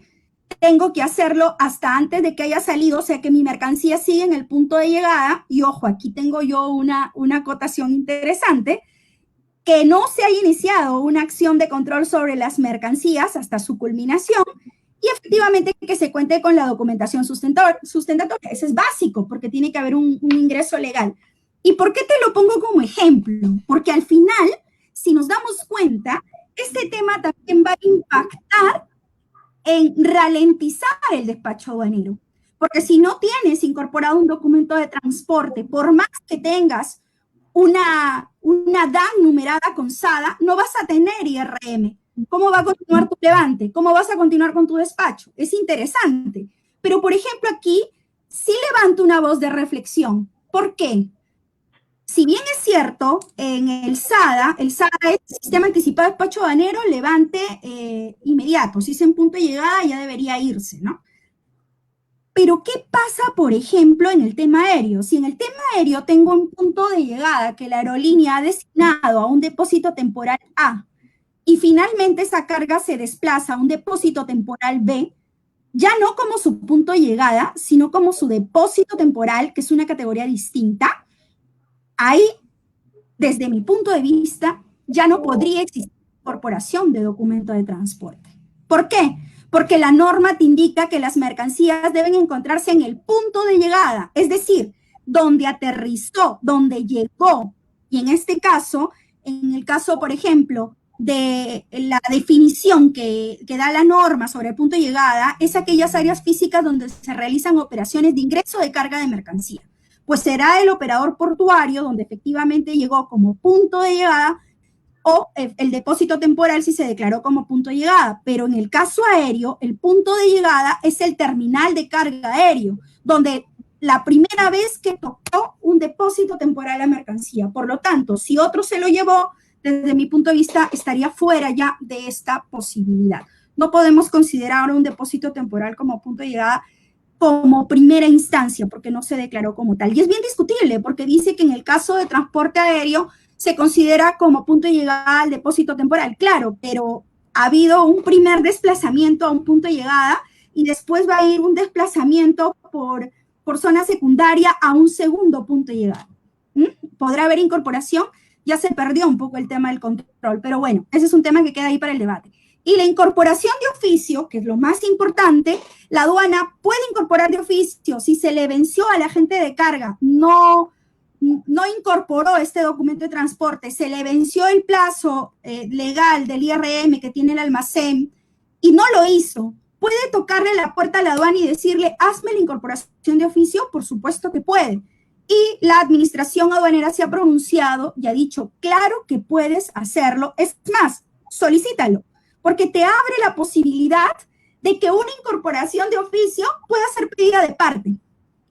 tengo que hacerlo hasta antes de que haya salido, o sea que mi mercancía sigue en el punto de llegada, y ojo, aquí tengo yo una acotación interesante, que no se haya iniciado una acción de control sobre las mercancías hasta su culminación, y efectivamente que se cuente con la documentación sustentatoria. Eso es básico, porque tiene que haber un ingreso legal. ¿Y por qué te lo pongo como ejemplo? Porque al final, si nos damos cuenta, este tema también va a impactar en ralentizar el despacho aduanero. Porque si no tienes incorporado un documento de transporte, por más que tengas una DAN numerada con SADA, no vas a tener IRM. ¿Cómo va a continuar tu levante? ¿Cómo vas a continuar con tu despacho? Es interesante. Pero, por ejemplo, aquí sí levanto una voz de reflexión. ¿Por qué? Si bien es cierto, en el SADA es el Sistema Anticipado de Despacho Aduanero, levante inmediato. Si es en punto de llegada, ya debería irse, ¿no? Pero, ¿qué pasa, por ejemplo, en el tema aéreo? Si en el tema aéreo tengo un punto de llegada que la aerolínea ha designado a un depósito temporal A, y finalmente esa carga se desplaza a un depósito temporal B, ya no como su punto de llegada, sino como su depósito temporal, que es una categoría distinta, ahí, desde mi punto de vista, ya no podría existir incorporación de documento de transporte. ¿Por qué? Porque la norma te indica que las mercancías deben encontrarse en el punto de llegada, es decir, donde aterrizó, donde llegó. Y en este caso, en el caso, por ejemplo, de la definición que da la norma sobre el punto de llegada, es aquellas áreas físicas donde se realizan operaciones de ingreso de carga de mercancía. Pues será el operador portuario donde efectivamente llegó como punto de llegada, o el depósito temporal si se declaró como punto de llegada. Pero en el caso aéreo, el punto de llegada es el terminal de carga aéreo, donde la primera vez que tocó un depósito temporal a mercancía. Por lo tanto, si otro se lo llevó, desde mi punto de vista, estaría fuera ya de esta posibilidad. No podemos considerar un depósito temporal como punto de llegada como primera instancia, porque no se declaró como tal. Y es bien discutible, porque dice que en el caso de transporte aéreo se considera como punto de llegada al depósito temporal. Claro, pero ha habido un primer desplazamiento a un punto de llegada y después va a ir un desplazamiento por zona secundaria a un segundo punto de llegada. ¿Podrá haber incorporación? Ya se perdió un poco el tema del control, pero bueno, ese es un tema que queda ahí para el debate. Y la incorporación de oficio, que es lo más importante, la aduana puede incorporar de oficio si se le venció al agente de carga, no no incorporó este documento de transporte, se le venció el plazo legal del IRM que tiene el almacén y no lo hizo, ¿puede tocarle la puerta a la aduana y decirle, hazme la incorporación de oficio? Por supuesto que puede. Y la administración aduanera se ha pronunciado y ha dicho, claro que puedes hacerlo. Es más, solicítalo, porque te abre la posibilidad de que una incorporación de oficio pueda ser pedida de parte.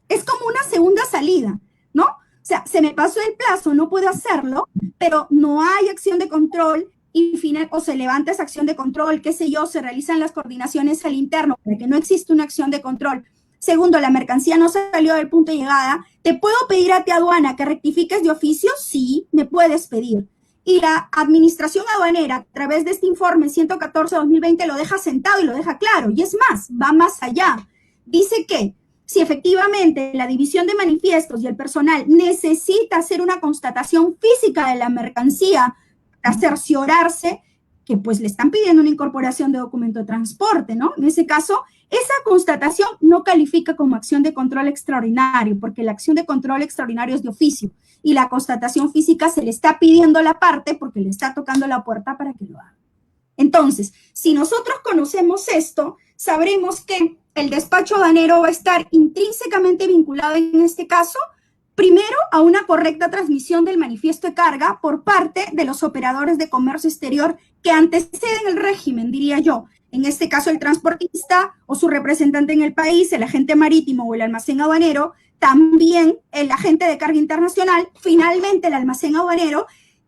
Es como una segunda salida, ¿no? O sea, se me pasó el plazo, no puedo hacerlo, pero no hay acción de control y final, o se levanta esa acción de control, qué sé yo, se realizan las coordinaciones al interno para que no existe una acción de control. Segundo, la mercancía no salió del punto de llegada. ¿Te puedo pedir a ti, aduana, que rectifiques de oficio? Sí, me puedes pedir. Y la administración aduanera, a través de este informe 114-2020, lo deja sentado y lo deja claro. Y es más, va más allá. Dice que si efectivamente la división de manifiestos y el personal necesita hacer una constatación física de la mercancía para cerciorarse que pues le están pidiendo una incorporación de documento de transporte, ¿no? En ese caso, esa constatación no califica como acción de control extraordinario, porque la acción de control extraordinario es de oficio y la constatación física se le está pidiendo a la parte porque le está tocando la puerta para que lo haga. Entonces, si nosotros conocemos esto, sabremos que el despacho aduanero va a estar intrínsecamente vinculado en este caso, primero, a una correcta transmisión del manifiesto de carga por parte de los operadores de comercio exterior que anteceden el régimen, diría yo. En este caso, el transportista o su representante en el país, el agente marítimo o el almacén aduanero, también el agente de carga internacional, finalmente el almacén aduanero,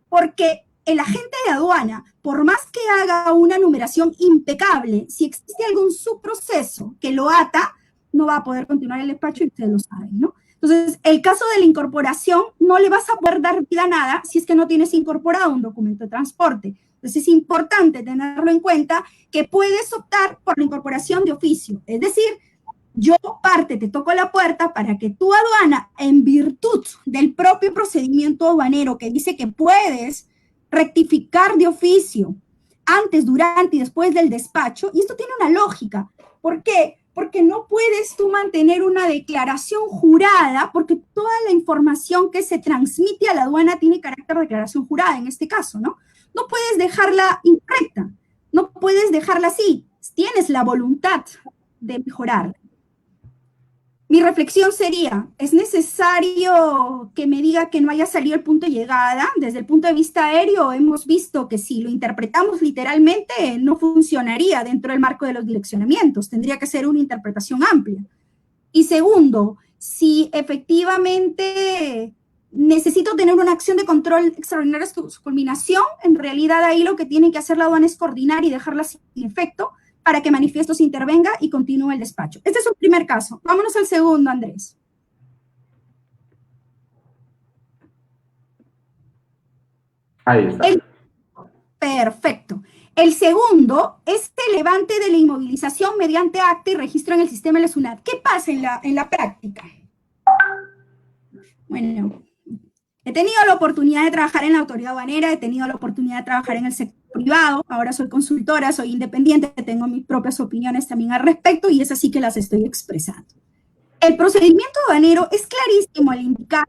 porque el agente de aduana, por más que haga una numeración impecable, si existe algún subproceso que lo ata, no va a poder continuar el despacho y ustedes lo saben, ¿no? Entonces, el caso de la incorporación, no le vas a poder dar vida a nada si es que no tienes incorporado un documento de transporte. Entonces, es importante tenerlo en cuenta que puedes optar por la incorporación de oficio. Es decir, yo parte, te toco la puerta para que tu aduana, en virtud del propio procedimiento aduanero que dice que puedes rectificar de oficio antes, durante y después del despacho, y esto tiene una lógica. ¿Por qué? Porque no puedes tú mantener una declaración jurada, porque toda la información que se transmite a la aduana tiene carácter de declaración jurada en este caso, ¿no? No puedes dejarla incorrecta, no puedes dejarla así, tienes la voluntad de mejorar. Mi reflexión sería, ¿es necesario que me diga que no haya salido el punto de llegada? Desde el punto de vista aéreo hemos visto que si lo interpretamos literalmente no funcionaría dentro del marco de los direccionamientos, tendría que ser una interpretación amplia. Y segundo, si efectivamente necesito tener una acción de control extraordinaria en su culminación, en realidad ahí lo que tiene que hacer la aduana es coordinar y dejarla sin efecto para que manifiestos intervenga y continúe el despacho. Este es un primer caso. Vámonos al segundo, Andrés. Ahí está. Perfecto. El segundo es el levante de la inmovilización mediante acta y registro en el sistema de la SUNAT. ¿Qué pasa en la práctica? Bueno, he tenido la oportunidad de trabajar en la autoridad aduanera, he tenido la oportunidad de trabajar en el sector privado, ahora soy consultora, soy independiente, tengo mis propias opiniones también al respecto y es así que las estoy expresando. El procedimiento aduanero es clarísimo al indicar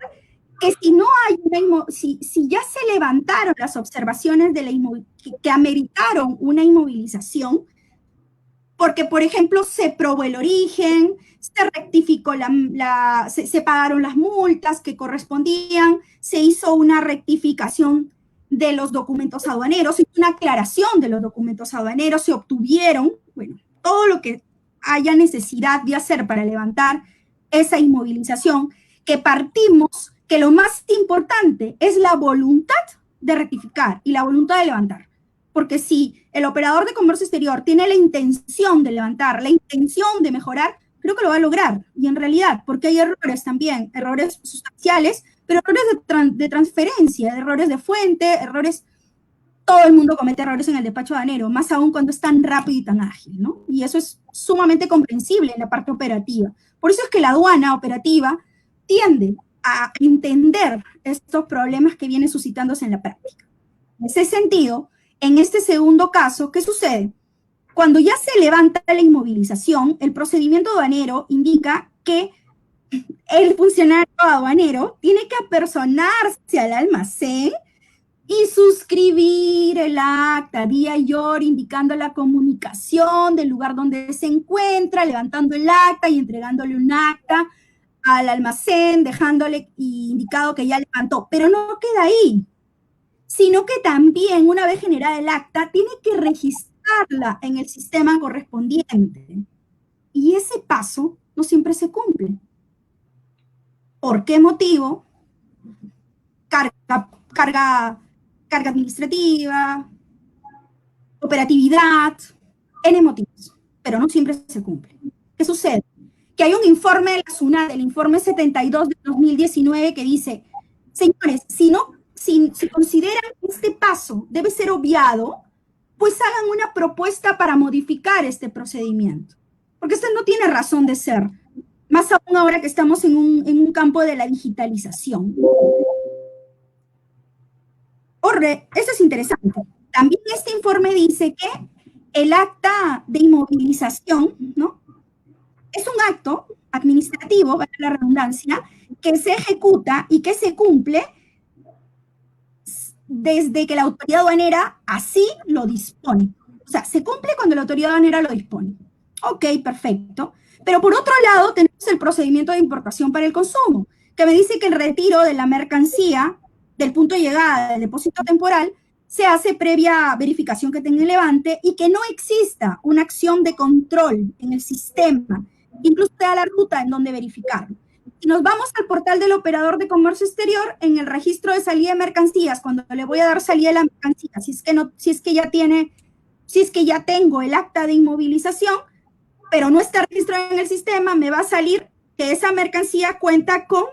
que si no hay si ya se levantaron las observaciones de que ameritaron una inmovilización, porque, por ejemplo, se probó el origen, se rectificó se pagaron las multas que correspondían, se hizo una rectificación de los documentos aduaneros, se hizo una aclaración de los documentos aduaneros, se obtuvieron, bueno, todo lo que haya necesidad de hacer para levantar esa inmovilización, que partimos que lo más importante es la voluntad de rectificar y la voluntad de levantar. Porque si el operador de comercio exterior tiene la intención de levantar, la intención de mejorar, creo que lo va a lograr. Y en realidad, porque hay errores también, errores sustanciales, pero errores de transferencia, errores de fuente, errores, todo el mundo comete errores en el despacho aduanero, más aún cuando es tan rápido y tan ágil, ¿no? Y eso es sumamente comprensible en la parte operativa. Por eso es que la aduana operativa tiende a entender estos problemas que vienen suscitándose en la práctica. En ese sentido, en este segundo caso, ¿qué sucede? Cuando ya se levanta la inmovilización, el procedimiento aduanero indica que el funcionario aduanero tiene que apersonarse al almacén y suscribir el acta día y hora, indicando la comunicación del lugar donde se encuentra, levantando el acta y entregándole un acta al almacén, dejándole indicado que ya levantó. Pero no queda ahí, sino que también, una vez generada el acta, tiene que registrarla en el sistema correspondiente. Y ese paso no siempre se cumple. ¿Por qué motivo? Carga administrativa, operatividad, N motivos, pero no siempre se cumple. ¿Qué sucede? Que hay un informe de la SUNAT, el informe 72 de 2019, que dice, señores, si consideran que este paso debe ser obviado, pues hagan una propuesta para modificar este procedimiento, porque este no tiene razón de ser, más aún ahora que estamos en un campo de la digitalización. Eso es interesante. También este informe dice que el acta de inmovilización, ¿no?, es un acto administrativo, para la redundancia, que se ejecuta y que se cumple desde que la autoridad aduanera así lo dispone. O sea, se cumple cuando la autoridad aduanera lo dispone. Ok, perfecto. Pero por otro lado, tenemos el procedimiento de importación para el consumo, que me dice que el retiro de la mercancía del punto de llegada del depósito temporal se hace previa verificación que tenga el levante y que no exista una acción de control en el sistema, incluso sea la ruta en donde verificarlo. Si nos vamos al portal del operador de comercio exterior, en el registro de salida de mercancías, cuando le voy a dar salida de la mercancía, si es que ya tengo el acta de inmovilización, pero no está registrado en el sistema, me va a salir que esa mercancía cuenta con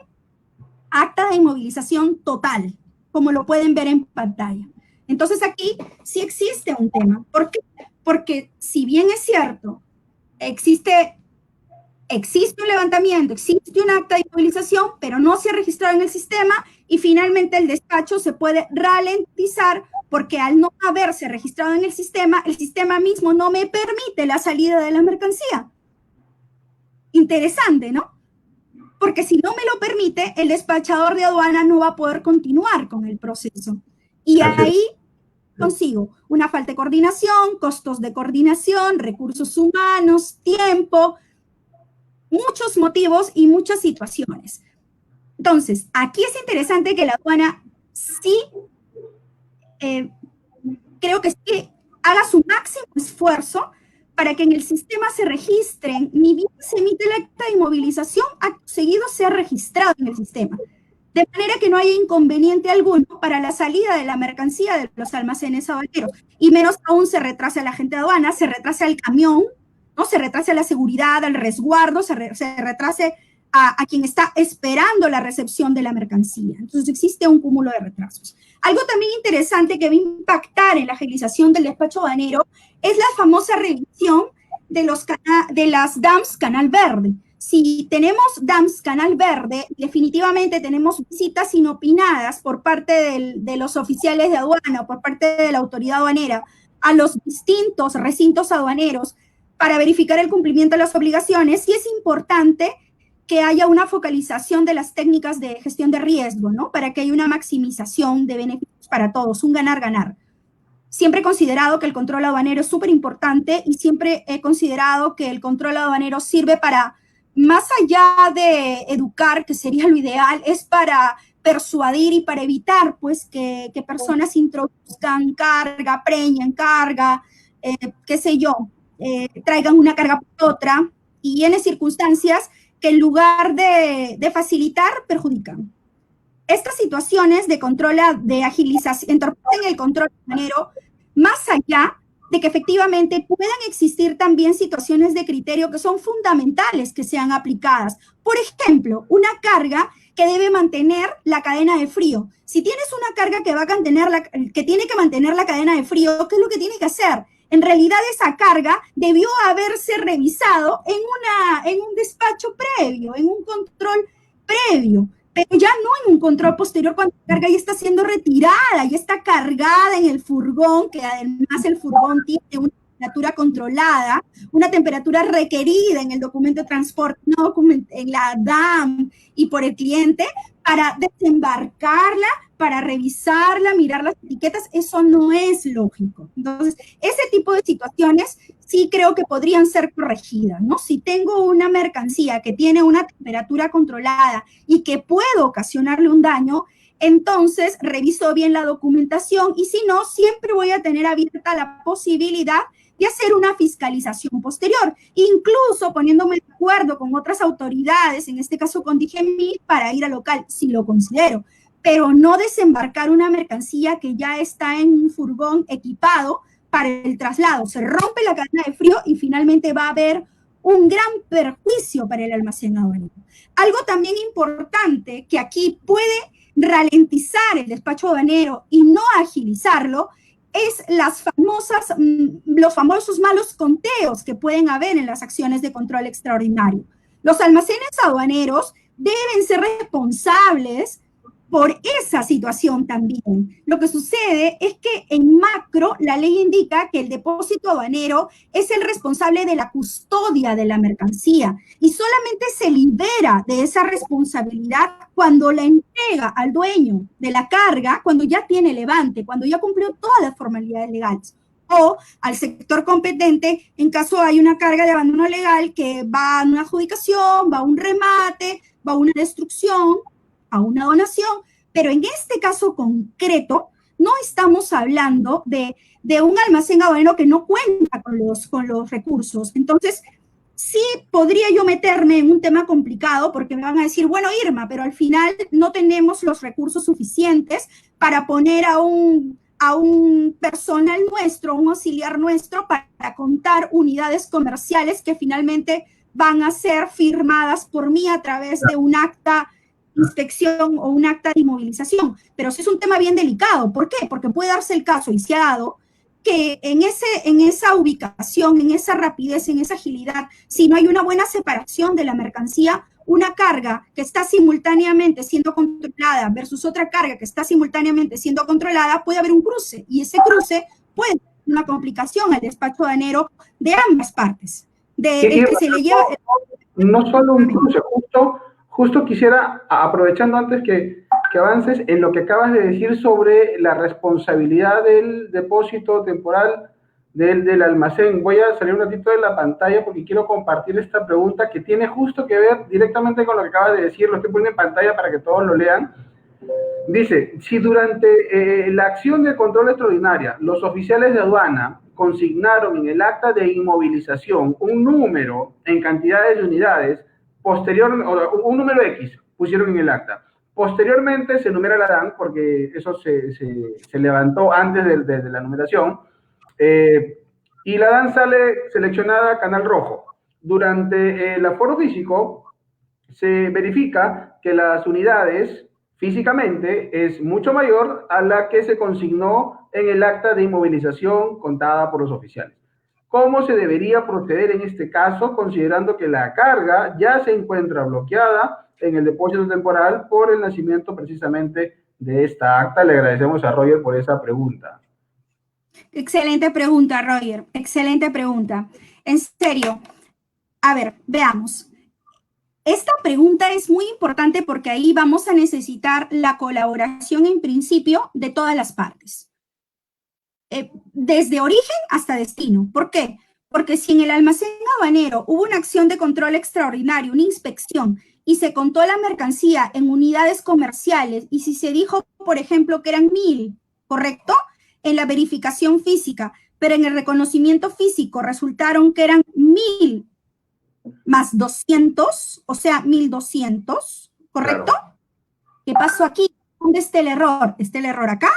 acta de inmovilización total, como lo pueden ver en pantalla. Entonces aquí sí existe un tema. ¿Por qué? Porque si bien es cierto, existe un levantamiento, existe un acta de inmovilización, pero no se ha registrado en el sistema y finalmente el despacho se puede ralentizar porque al no haberse registrado en el sistema mismo no me permite la salida de la mercancía. Interesante, ¿no? Porque si no me lo permite, el despachador de aduana no va a poder continuar con el proceso. Y ahí consigo una falta de coordinación, costos de coordinación, recursos humanos, tiempo, muchos motivos y muchas situaciones. Entonces, aquí es interesante que la aduana sí, creo que sí haga su máximo esfuerzo para que en el sistema se registren, ni bien se emite el acta de inmovilización, acto seguido sea registrado en el sistema, de manera que no haya inconveniente alguno para la salida de la mercancía de los almacenes aduaneros, y menos aún se retrase al agente de aduana, se retrase al camión, ¿no? Se retrase la seguridad, al resguardo, se retrase a quien está esperando la recepción de la mercancía. Entonces existe un cúmulo de retrasos. Algo también interesante que va a impactar en la agilización del despacho aduanero es la famosa revisión de las DAMS Canal Verde. Si tenemos DAMS Canal Verde, definitivamente tenemos visitas inopinadas por parte de los oficiales de aduana o por parte de la autoridad aduanera a los distintos recintos aduaneros para verificar el cumplimiento de las obligaciones, y es importante que haya una focalización de las técnicas de gestión de riesgo, ¿no? Para que haya una maximización de beneficios para todos, un ganar-ganar. Siempre he considerado que el control aduanero es súper importante y siempre he considerado que el control aduanero sirve para, más allá de educar, que sería lo ideal, es para persuadir y para evitar, pues, que personas introduzcan carga, preñen carga, qué sé yo, traigan una carga por otra, y en circunstancias que en lugar de facilitar, perjudican. Estas situaciones de control, de agilización, entorpecen el control aduanero, más allá de que efectivamente puedan existir también situaciones de criterio que son fundamentales que sean aplicadas. Por ejemplo, una carga que debe mantener la cadena de frío. Si tienes una carga que tiene que mantener la cadena de frío, ¿qué es lo que tiene que hacer? En realidad esa carga debió haberse revisado en un despacho previo, en un control previo, pero ya no en un control posterior cuando la carga ya está siendo retirada, ya está cargada en el furgón, que además el furgón tiene una temperatura controlada, una temperatura requerida en el documento de transporte, no en la DAM y por el cliente, para desembarcarla, para revisarla, mirar las etiquetas, eso no es lógico. Entonces, ese tipo de situaciones sí creo que podrían ser corregidas, ¿no? Si tengo una mercancía que tiene una temperatura controlada y que puedo ocasionarle un daño, entonces reviso bien la documentación y si no, siempre voy a tener abierta la posibilidad de hacer una fiscalización posterior, incluso poniéndome de acuerdo con otras autoridades, en este caso con DGMIT, para ir al local, si lo considero, pero no desembarcar una mercancía que ya está en un furgón equipado para el traslado. Se rompe la cadena de frío y finalmente va a haber un gran perjuicio para el almacén aduanero. Algo también importante que aquí puede ralentizar el despacho aduanero y no agilizarlo es los famosos malos conteos que pueden haber en las acciones de control extraordinario. Los almacenes aduaneros deben ser responsables por esa situación también. Lo que sucede es que en macro la ley indica que el depósito aduanero es el responsable de la custodia de la mercancía y solamente se libera de esa responsabilidad cuando la entrega al dueño de la carga, cuando ya tiene levante, cuando ya cumplió todas las formalidades legales, o al sector competente en caso hay una carga de abandono legal que va a una adjudicación, va a un remate, va a una destrucción, a una donación, pero en este caso concreto no estamos hablando de un almacén aduanero que no cuenta con los recursos. Entonces, sí podría yo meterme en un tema complicado porque me van a decir, bueno, Irma, pero al final no tenemos los recursos suficientes para poner a un personal nuestro, un auxiliar nuestro, para contar unidades comerciales que finalmente van a ser firmadas por mí a través de un acta inspección o un acta de inmovilización, pero sí es un tema bien delicado. ¿Por qué? Porque puede darse el caso, y se ha dado, que en esa ubicación, en esa rapidez, en esa agilidad, si no hay una buena separación de la mercancía, una carga que está simultáneamente siendo controlada versus otra carga que está simultáneamente siendo controlada, puede haber un cruce, y ese cruce puede ser una complicación al despacho aduanero de ambas partes. El que se le lleva... No solo un cruce, justo quisiera, aprovechando antes que avances, en lo que acabas de decir sobre la responsabilidad del depósito temporal del almacén. Voy a salir un ratito de la pantalla porque quiero compartir esta pregunta que tiene justo que ver directamente con lo que acabas de decir. Lo estoy poniendo en pantalla para que todos lo lean. Dice, si durante la acción de control extraordinaria los oficiales de aduana consignaron en el acta de inmovilización un número en cantidades de unidades, un número X pusieron en el acta. Posteriormente se numera la DAN, porque eso se levantó antes de la numeración, y la DAN sale seleccionada canal rojo. Durante el aforo físico se verifica que las unidades físicamente es mucho mayor a la que se consignó en el acta de inmovilización contada por los oficiales. ¿Cómo se debería proceder en este caso, considerando que la carga ya se encuentra bloqueada en el depósito temporal por el nacimiento precisamente de esta acta? Le agradecemos a Roger por esa pregunta. Excelente pregunta, Roger. Excelente pregunta. En serio, a ver, veamos. Esta pregunta es muy importante porque ahí vamos a necesitar la colaboración en principio de todas las partes. Desde origen hasta destino. ¿Por qué? Porque si en el almacén aduanero hubo una acción de control extraordinario, una inspección, y se contó la mercancía en unidades comerciales, y si se dijo, por ejemplo, que eran 1000, ¿correcto? En la verificación física, pero en el reconocimiento físico resultaron que eran 1000 más 200, o sea, 1200, ¿correcto? Claro. ¿Qué pasó aquí? ¿Dónde está el error? ¿Está el error acá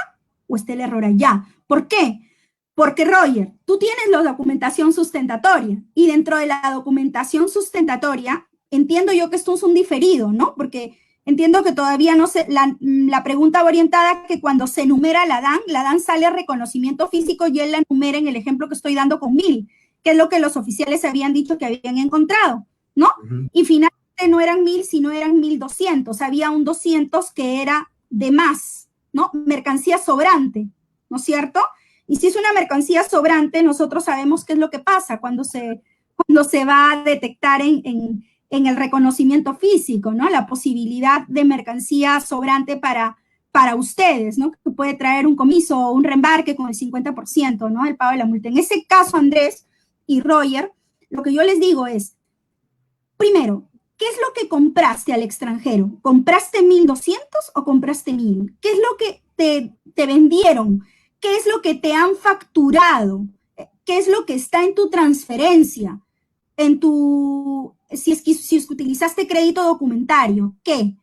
o está el error allá? ¿Por qué? Porque, Roger, tú tienes la documentación sustentatoria y dentro de la documentación sustentatoria, entiendo yo que esto es un diferido, ¿no? Porque entiendo que todavía no se, la pregunta va orientada que cuando se numera la DAN sale a reconocimiento físico y él la numera en el ejemplo que estoy dando con 1000, que es lo que los oficiales habían dicho que habían encontrado, ¿no? Y finalmente no eran 1000, sino eran 1200, había un 200 que era de más, ¿no? Mercancía sobrante, ¿no es cierto? Y si es una mercancía sobrante, nosotros sabemos qué es lo que pasa cuando se va a detectar en el reconocimiento físico, ¿no? La posibilidad de mercancía sobrante para ustedes, ¿no? Que puede traer un comiso o un reembarque con el 50%, ¿no? El pago de la multa. En ese caso, Andrés y Roger, lo que yo les digo es, primero, ¿qué es lo que compraste al extranjero? ¿Compraste 1,200 o compraste 1,000? ¿Qué es lo que te vendieron? ¿Qué es lo que te han facturado? ¿Qué es lo que está en tu transferencia? Si es que utilizaste crédito documentario, ¿qué?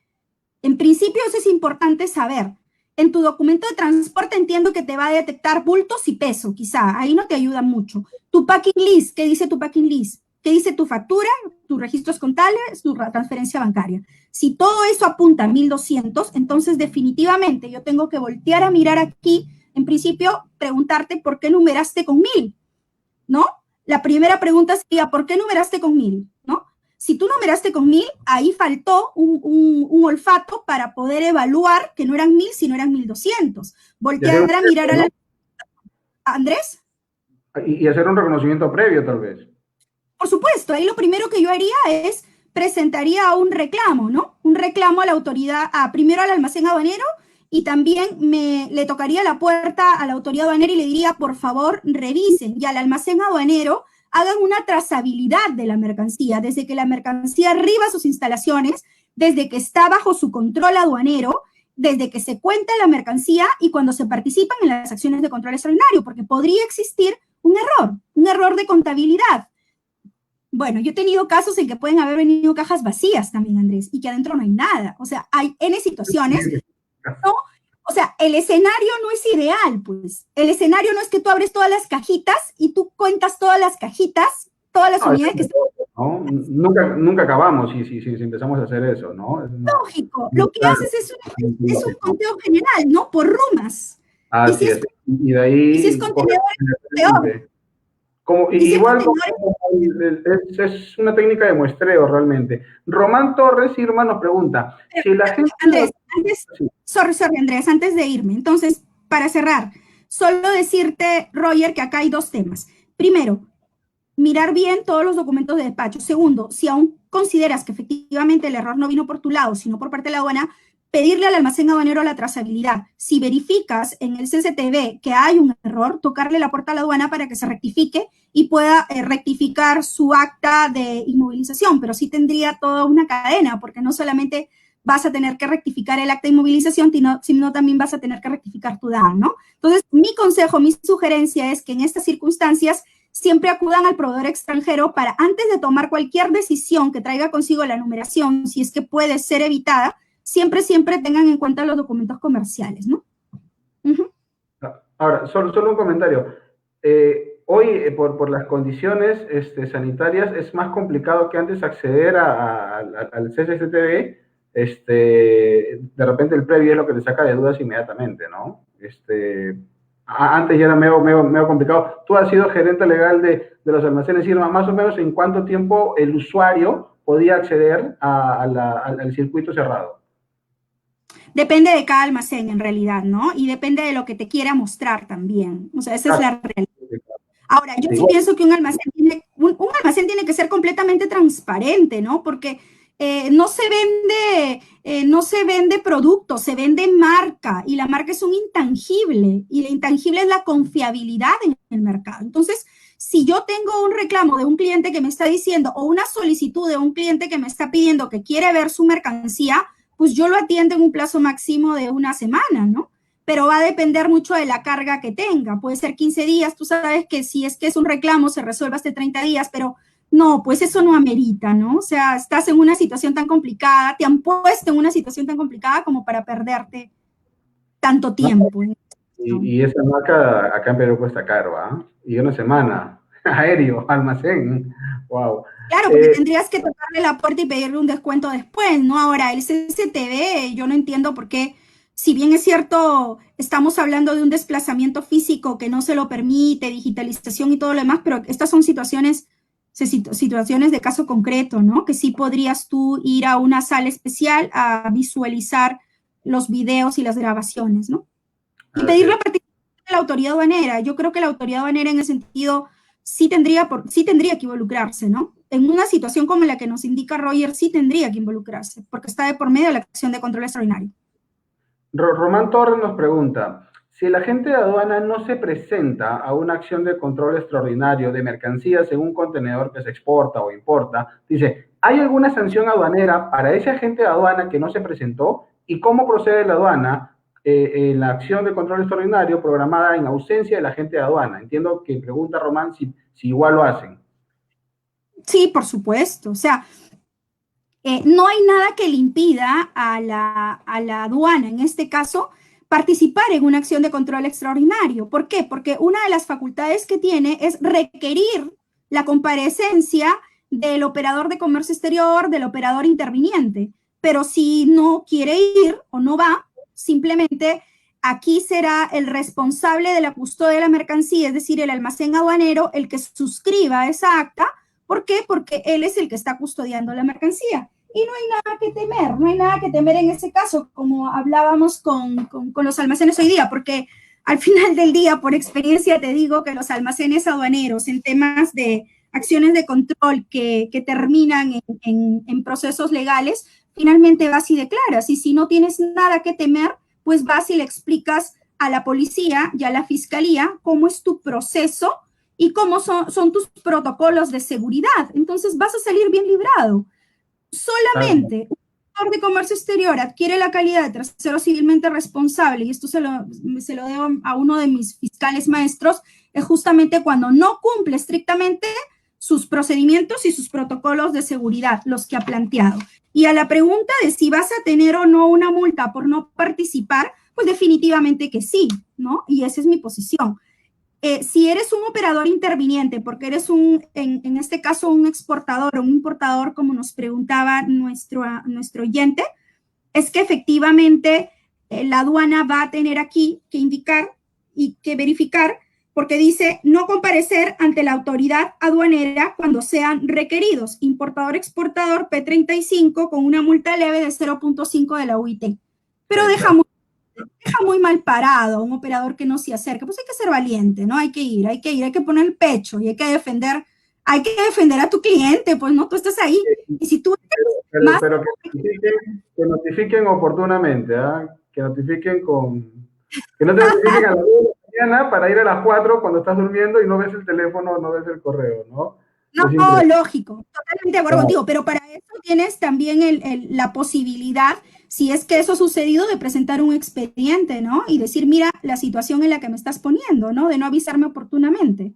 En principio eso es importante saber. En tu documento de transporte entiendo que te va a detectar bultos y peso, quizá, ahí no te ayuda mucho. Tu packing list, ¿qué dice tu packing list? ¿Qué dice tu factura, tus registros contables, tu transferencia bancaria? Si todo eso apunta a 1,200, entonces definitivamente yo tengo que voltear a mirar aquí, en principio, preguntarte por qué numeraste con 1,000, ¿no? La primera pregunta sería, ¿por qué numeraste con 1,000? ¿No? Si tú numeraste con 1,000, ahí faltó un olfato para poder evaluar que no eran 1,000, sino eran 1,200. Voltear a mirar a la... ¿Andrés? Y hacer un reconocimiento previo, tal vez. Por supuesto, ahí lo primero que yo haría es presentaría un reclamo, ¿no? Un reclamo a la autoridad, primero al almacén aduanero, y también le tocaría la puerta a la autoridad aduanera y le diría, por favor, revisen, y al almacén aduanero hagan una trazabilidad de la mercancía, desde que la mercancía arriba sus instalaciones, desde que está bajo su control aduanero, desde que se cuenta la mercancía y cuando se participan en las acciones de control extraordinario, porque podría existir un error de contabilidad. Bueno, yo he tenido casos en que pueden haber venido cajas vacías también, Andrés, y que adentro no hay nada. O sea, hay N situaciones, ¿no? O sea, el escenario no es ideal, pues. El escenario no es que tú abres todas las cajitas y tú cuentas todas las cajitas, todas las unidades que están... ¿no? Nunca acabamos si empezamos a hacer eso, ¿no? Lógico. Lo que haces es un conteo general, ¿no? Por rumas. Así es. Y de ahí... Y si es contenedor, peor. Igual es una técnica de muestreo realmente. Román Torres Irma nos pregunta, si la gente... Andrés, sorry, Andrés, antes de irme, entonces, para cerrar, solo decirte, Roger, que acá hay dos temas. Primero, mirar bien todos los documentos de despacho. Segundo, si aún consideras que efectivamente el error no vino por tu lado, sino por parte de la aduana, pedirle al almacén aduanero la trazabilidad. Si verificas en el CCTV que hay un error, tocarle la puerta a la aduana para que se rectifique y pueda rectificar su acta de inmovilización, pero sí tendría toda una cadena, porque no solamente vas a tener que rectificar el acta de inmovilización, sino también vas a tener que rectificar tu DAN, ¿no? Entonces, mi consejo, mi sugerencia es que en estas circunstancias siempre acudan al proveedor extranjero para, antes de tomar cualquier decisión que traiga consigo la numeración, si es que puede ser evitada, siempre tengan en cuenta los documentos comerciales, ¿no? Ahora, solo un comentario. Hoy, por las condiciones sanitarias, es más complicado que antes acceder al CCTV. De repente el previo es lo que te saca de dudas inmediatamente, ¿no? Antes ya era medio complicado. Tú has sido gerente legal de los almacenes Irma, más o menos en cuánto tiempo el usuario podía acceder al circuito cerrado. Depende de cada almacén, en realidad, ¿no? Y depende de lo que te quiera mostrar también. O sea, esa es la realidad. Ahora, yo sí pienso que un almacén tiene que ser completamente transparente, ¿no? Porque no se vende producto, se vende marca, y la marca es un intangible, y la intangible es la confiabilidad en el mercado. Entonces, si yo tengo un reclamo de un cliente que me está diciendo, o una solicitud de un cliente que me está pidiendo que quiere ver su mercancía, pues yo lo atiendo en un plazo máximo de una semana, ¿no? Pero va a depender mucho de la carga que tenga. Puede ser 15 días, tú sabes que si es que es un reclamo se resuelve hasta 30 días, pero no, pues eso no amerita, ¿no? O sea, estás en una situación tan complicada, te han puesto en una situación tan complicada como para perderte tanto tiempo. Y esa marca acá en Perú cuesta caro, ¿ah? Y una semana, aéreo, almacén, wow. Claro, porque tendrías que tocarle la puerta y pedirle un descuento después, ¿no? Ahora, el CCTV, yo no entiendo por qué, si bien es cierto, estamos hablando de un desplazamiento físico que no se lo permite, digitalización y todo lo demás, pero estas son situaciones de caso concreto, ¿no? Que sí podrías tú ir a una sala especial a visualizar los videos y las grabaciones, ¿no? Y pedir la participación la autoridad aduanera. Yo creo que la autoridad aduanera en ese sentido sí tendría que involucrarse, ¿no? En una situación como la que nos indica Roger, sí tendría que involucrarse, porque está de por medio de la acción de control extraordinario. Román Torres nos pregunta, si el agente de aduana no se presenta a una acción de control extraordinario de mercancías en un contenedor que se exporta o importa, dice, ¿hay alguna sanción aduanera para ese agente de aduana que no se presentó? ¿Y cómo procede la aduana en la acción de control extraordinario programada en ausencia del agente de aduana? Entiendo que pregunta Román si igual lo hacen. Sí, por supuesto. O sea, no hay nada que le impida a la aduana, en este caso, participar en una acción de control extraordinario. ¿Por qué? Porque una de las facultades que tiene es requerir la comparecencia del operador de comercio exterior, del operador interviniente. Pero si no quiere ir o no va, simplemente aquí será el responsable de la custodia de la mercancía, es decir, el almacén aduanero, el que suscriba esa acta. ¿Por qué? Porque él es el que está custodiando la mercancía. Y no hay nada que temer, no hay nada que temer en ese caso, como hablábamos con los almacenes hoy día, porque al final del día, por experiencia, te digo que los almacenes aduaneros en temas de acciones de control que terminan en procesos legales, finalmente vas y declaras. Y si no tienes nada que temer, pues vas y le explicas a la policía y a la fiscalía cómo es tu proceso y cómo son tus protocolos de seguridad. Entonces vas a salir bien librado. Solamente un sector de comercio exterior adquiere la calidad de tercero civilmente responsable, y esto se lo debo a uno de mis fiscales maestros, es justamente cuando no cumple estrictamente sus procedimientos y sus protocolos de seguridad, los que ha planteado. Y a la pregunta de si vas a tener o no una multa por no participar, pues definitivamente que sí, ¿no? Y esa es mi posición. Si eres un operador interviniente, porque eres en este caso un exportador o un importador, como nos preguntaba nuestro oyente, es que efectivamente la aduana va a tener aquí que indicar y que verificar, porque dice no comparecer ante la autoridad aduanera cuando sean requeridos. Importador-exportador P35 con una multa leve de 0.5 de la UIT. Pero deja muy mal parado a un operador que no se acerca. Pues hay que ser valiente, ¿no? Hay que ir, hay que poner el pecho y hay que defender a tu cliente, pues no, tú estás ahí. Y si tú pero que notifiquen oportunamente, ¿eh? Que notifiquen que no te notifiquen a las 2 de la mañana para ir a las 4 cuando estás durmiendo y no ves el teléfono, no ves el correo, ¿no? No, lógico, totalmente de acuerdo contigo, pero para eso tienes también la posibilidad, si es que eso ha sucedido, de presentar un expediente, ¿no? Y decir, mira, la situación en la que me estás poniendo, ¿no? De no avisarme oportunamente.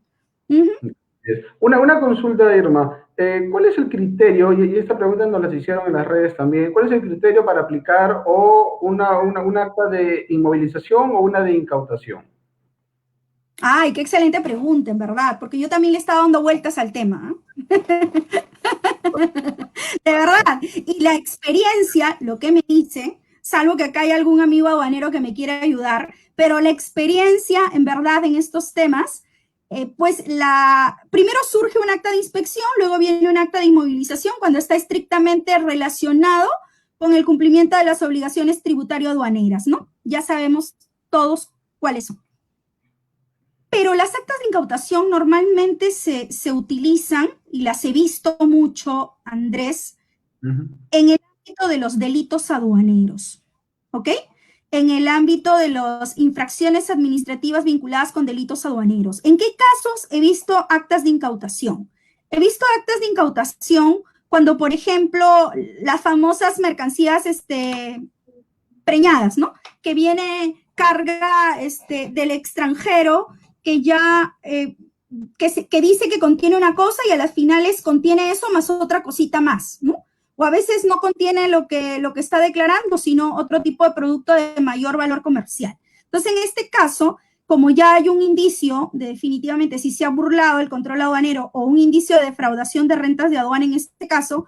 Una consulta, Irma. ¿Cuál es el criterio? Y esta pregunta nos la hicieron en las redes también. ¿Cuál es el criterio para aplicar un acta de inmovilización o una de incautación? Ay, qué excelente pregunta, en verdad, porque yo también le estaba dando vueltas al tema. De verdad. Y la experiencia, lo que me dice, salvo que acá hay algún amigo aduanero que me quiera ayudar, pero la experiencia, en verdad, en estos temas, pues primero surge un acta de inspección, luego viene un acta de inmovilización cuando está estrictamente relacionado con el cumplimiento de las obligaciones tributario-aduaneras, ¿no? Ya sabemos todos cuáles son. Pero las actas de incautación normalmente se utilizan, y las he visto mucho, Andrés, en el ámbito de los delitos aduaneros, ¿ok? En el ámbito de las infracciones administrativas vinculadas con delitos aduaneros. ¿En qué casos he visto actas de incautación? He visto actas de incautación cuando, por ejemplo, las famosas mercancías preñadas, ¿no? Que viene carga del extranjero que ya que dice que contiene una cosa y a las finales contiene eso más otra cosita más, ¿no? O a veces no contiene lo que está declarando, sino otro tipo de producto de mayor valor comercial. Entonces, en este caso, como ya hay un indicio de definitivamente si se ha burlado el control aduanero o un indicio de defraudación de rentas de aduana en este caso,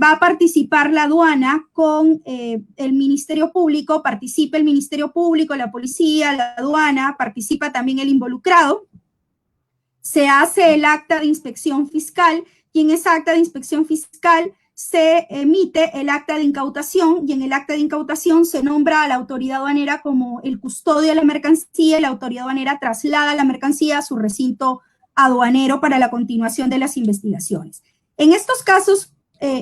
va a participar la aduana con el Ministerio Público, participa el Ministerio Público, la policía, la aduana, participa también el involucrado, se hace el acta de inspección fiscal y en esa acta de inspección fiscal se emite el acta de incautación y en el acta de incautación se nombra a la autoridad aduanera como el custodio de la mercancía y la autoridad aduanera traslada la mercancía a su recinto aduanero para la continuación de las investigaciones. En estos casos,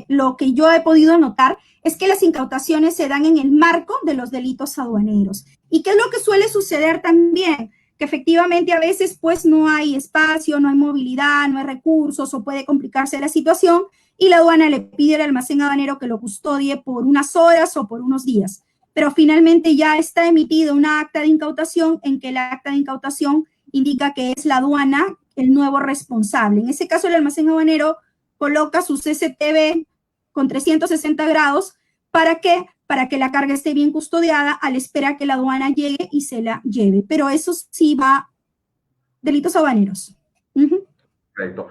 lo que yo he podido notar es que las incautaciones se dan en el marco de los delitos aduaneros. ¿Y qué es lo que suele suceder también? Que efectivamente a veces pues no hay espacio, no hay movilidad, no hay recursos o puede complicarse la situación y la aduana le pide al almacén aduanero que lo custodie por unas horas o por unos días. Pero finalmente ya está emitido una acta de incautación en que la acta de incautación indica que es la aduana el nuevo responsable. En ese caso el almacén aduanero coloca su CCTV con 360 grados. ¿Para qué? Para que la carga esté bien custodiada a la espera que la aduana llegue y se la lleve. Pero eso sí va delitos aduaneros. Correcto.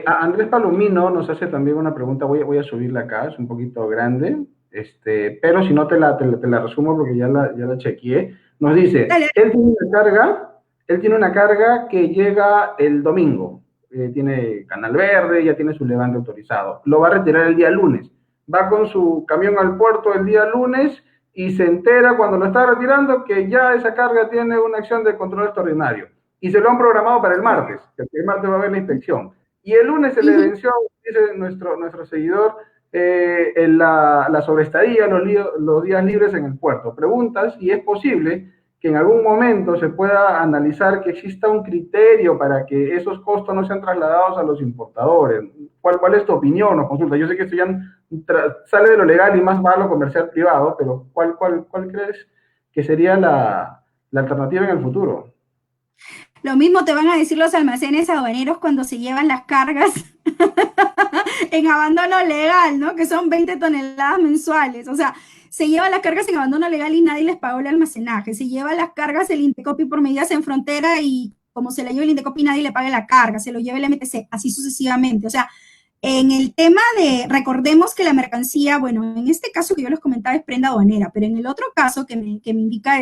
Andrés Palomino nos hace también una pregunta, voy a subirla acá, es un poquito grande, pero si no te la resumo porque ya la chequeé. Nos dice, Dale. él tiene una carga que llega el domingo, tiene canal verde, ya tiene su levante autorizado, lo va a retirar el día lunes, va con su camión al puerto el día lunes y se entera cuando lo está retirando que ya esa carga tiene una acción de control extraordinario. Y se lo han programado para el martes, que el martes va a haber la inspección. Y el lunes se le venció, dice nuestro seguidor, la sobreestadía, los días libres en el puerto. Pregunta si es posible que en algún momento se pueda analizar que exista un criterio para que esos costos no sean trasladados a los importadores. ¿Cuál es tu opinión o consulta? Yo sé que esto ya sale de lo legal y más va a lo comercial privado, pero ¿cuál crees que sería la alternativa en el futuro? Lo mismo te van a decir los almacenes aduaneros cuando se llevan las cargas en abandono legal, ¿no? Que son 20 toneladas mensuales. O sea, se llevan las cargas en abandono legal y nadie les pagó el almacenaje. Se llevan las cargas el Indecopi por medidas en frontera y como se la lleva el Indecopi nadie le paga la carga. Se lo lleva el MTC, así sucesivamente. O sea, en el tema de, recordemos que la mercancía, bueno, en este caso que yo les comentaba es prenda aduanera, pero en el otro caso que me indica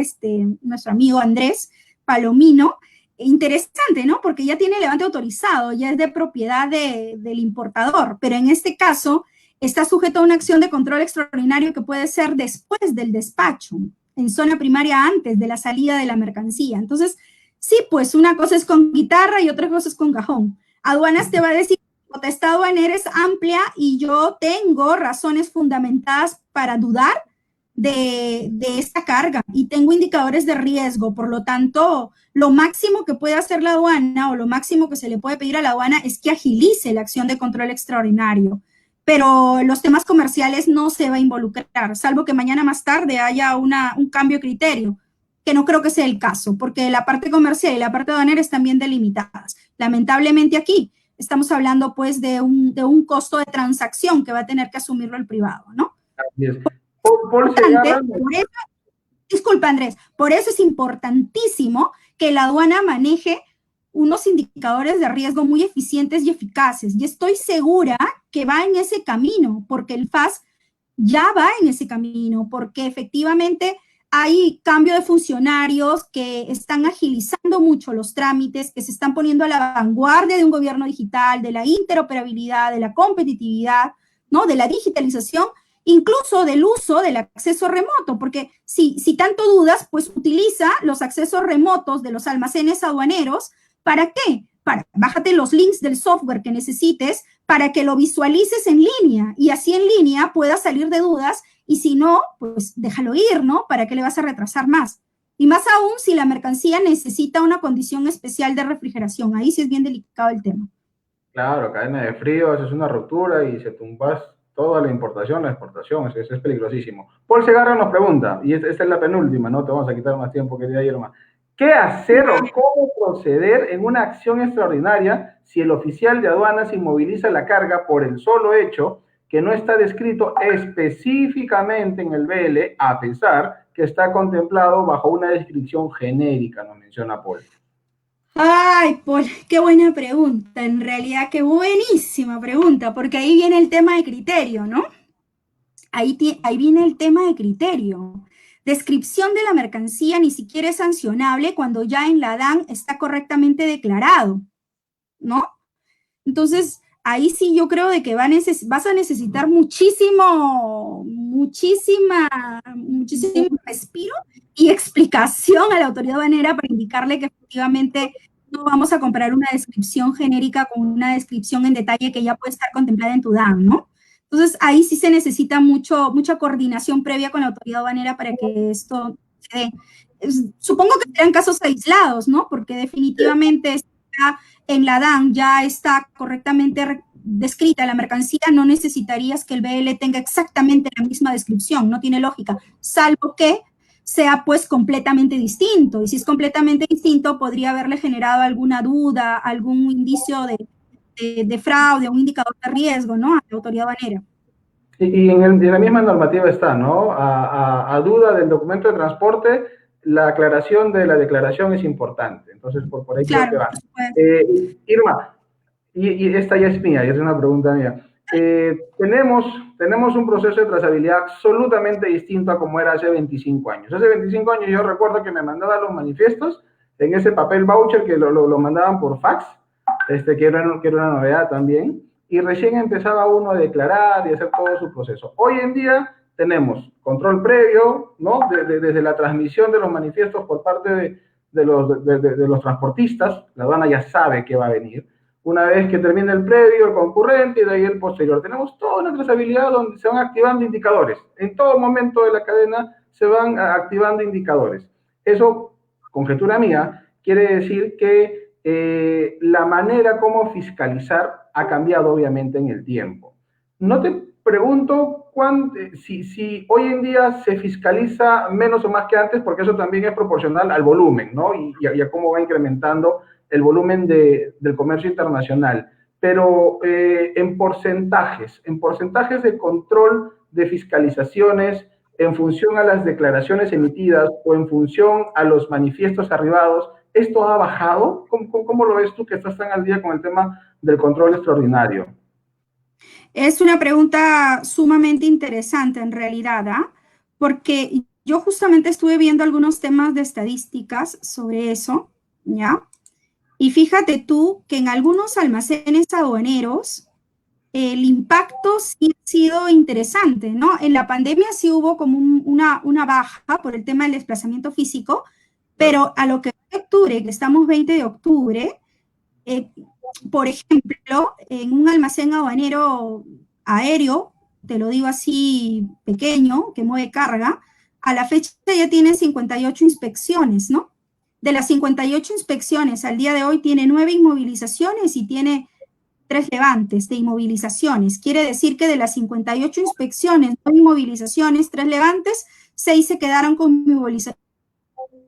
nuestro amigo Andrés Palomino, interesante, ¿no? Porque ya tiene levante autorizado, ya es de propiedad del importador, pero en este caso está sujeto a una acción de control extraordinario que puede ser después del despacho, en zona primaria antes de la salida de la mercancía. Entonces, sí, pues una cosa es con guitarra y otra cosa es con cajón. Aduanas te va a decir, la potestad aduanera es amplia y yo tengo razones fundamentadas para dudar de esta carga y tengo indicadores de riesgo, por lo tanto, lo máximo que puede hacer la aduana o lo máximo que se le puede pedir a la aduana es que agilice la acción de control extraordinario, pero los temas comerciales no se va a involucrar, salvo que mañana más tarde haya un cambio de criterio, que no creo que sea el caso, porque la parte comercial y la parte aduanera están bien delimitadas. Lamentablemente aquí estamos hablando pues de un costo de transacción que va a tener que asumirlo el privado, ¿no? Así es. Disculpa, Andrés, por eso es importantísimo que la aduana maneje unos indicadores de riesgo muy eficientes y eficaces. Y estoy segura que va en ese camino, porque el FAS ya va en ese camino, porque efectivamente hay cambio de funcionarios que están agilizando mucho los trámites, que se están poniendo a la vanguardia de un gobierno digital, de la interoperabilidad, de la competitividad, ¿no? De la digitalización, incluso del uso del acceso remoto, porque si tanto dudas, pues utiliza los accesos remotos de los almacenes aduaneros. ¿Para qué? Bájate los links del software que necesites para que lo visualices en línea y así en línea puedas salir de dudas y si no, pues déjalo ir, ¿no? ¿Para qué le vas a retrasar más? Y más aún si la mercancía necesita una condición especial de refrigeración. Ahí sí es bien delicado el tema. Claro, cadena de frío, haces una ruptura y se tumbas toda la importación, la exportación, eso es peligrosísimo. Paul Segarra nos pregunta, y esta es la penúltima, no te vamos a quitar más tiempo, querida Irma. ¿Qué hacer o cómo proceder en una acción extraordinaria si el oficial de aduanas inmoviliza la carga por el solo hecho que no está descrito específicamente en el BL, a pesar que está contemplado bajo una descripción genérica, nos menciona Paul? Ay, Paul, qué buena pregunta, en realidad qué buenísima pregunta, porque ahí viene el tema de criterio, ¿no? Ahí viene el tema de criterio. Descripción de la mercancía ni siquiera es sancionable cuando ya en la DAN está correctamente declarado, ¿no? Entonces, ahí sí yo creo de que vas a necesitar muchísimo respiro y explicación a la autoridad aduanera para indicarle que efectivamente no vamos a comparar una descripción genérica con una descripción en detalle que ya puede estar contemplada en tu DAN, ¿no? Entonces, ahí sí se necesita mucha coordinación previa con la autoridad aduanera para que esto se dé. Supongo que serán casos aislados, ¿no? Porque definitivamente en la DAN ya está correctamente descrita la mercancía, no necesitarías que el BL tenga exactamente la misma descripción, no tiene lógica, salvo que sea pues completamente distinto. Y si es completamente distinto, podría haberle generado alguna duda, algún indicio de fraude, un indicador de riesgo, ¿no? A la autoridad aduanera. Y en la misma normativa está, ¿no? A duda del documento de transporte, la aclaración de la declaración es importante. Entonces, por ahí creo Claro, que va. por supuesto. Irma, y esta ya es mía, y es una pregunta mía. Tenemos un proceso de trazabilidad absolutamente distinto a como era hace 25 años. Hace 25 años yo recuerdo que me mandaban los manifiestos en ese papel voucher que lo mandaban por fax, que era una novedad también, y recién empezaba uno a declarar y hacer todo su proceso. Hoy en día tenemos control previo, ¿no? Desde la transmisión de los manifiestos por parte de los transportistas, la aduana ya sabe que va a venir. Una vez que termine el previo, el concurrente y de ahí el posterior. Tenemos toda una trazabilidad donde se van activando indicadores. En todo momento de la cadena se van activando indicadores. Eso, conjetura mía, quiere decir que la manera como fiscalizar ha cambiado obviamente en el tiempo. No te pregunto si hoy en día se fiscaliza menos o más que antes, porque eso también es proporcional al volumen, ¿no? Y a cómo va incrementando el volumen del comercio internacional. Pero en porcentajes de control de fiscalizaciones, en función a las declaraciones emitidas o en función a los manifiestos arribados, ¿esto ha bajado? ¿Cómo lo ves tú que estás tan al día con el tema del control extraordinario? Es una pregunta sumamente interesante en realidad, ¿ah? Porque yo justamente estuve viendo algunos temas de estadísticas sobre eso, ¿ya? Y fíjate tú que en algunos almacenes aduaneros el impacto sí ha sido interesante, ¿no? En la pandemia sí hubo como una baja por el tema del desplazamiento físico, pero a lo que de octubre, que estamos 20 de octubre, eh, por ejemplo, en un almacén aduanero aéreo, te lo digo así, pequeño, que mueve carga, a la fecha ya tiene 58 inspecciones, ¿no? De las 58 inspecciones al día de hoy tiene 9 inmovilizaciones y tiene 3 levantes de inmovilizaciones. Quiere decir que de las 58 inspecciones, 9 inmovilizaciones, 3 levantes, 6 se quedaron con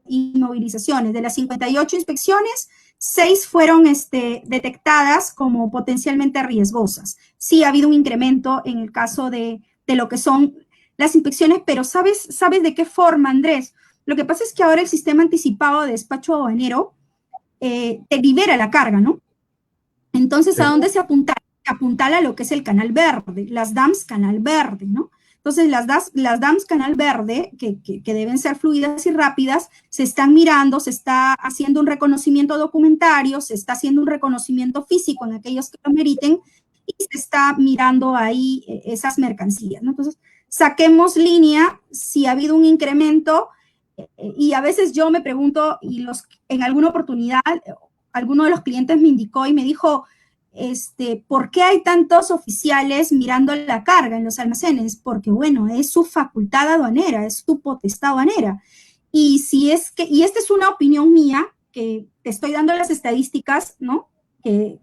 inmovilizaciones. De las 58 inspecciones, 6 fueron detectadas como potencialmente riesgosas. Sí ha habido un incremento en el caso de lo que son las inspecciones, pero ¿sabes de qué forma, Andrés? Lo que pasa es que ahora el sistema anticipado de despacho aduanero te libera la carga, ¿no? Entonces, ¿a dónde se apuntala? Se apuntala a lo que es el canal verde, las DAMS canal verde, ¿no? Entonces, las DAMS canal verde, que deben ser fluidas y rápidas, se están mirando, se está haciendo un reconocimiento documentario, se está haciendo un reconocimiento físico en aquellos que lo meriten y se está mirando ahí esas mercancías, ¿no? Entonces, saquemos línea si ha habido un incremento y a veces yo me pregunto, en alguna oportunidad, alguno de los clientes me indicó y me dijo, ¿por qué hay tantos oficiales mirando la carga en los almacenes? Porque, bueno, es su facultad aduanera, es su potestad aduanera. Y esta es una opinión mía, que te estoy dando las estadísticas, ¿no? Que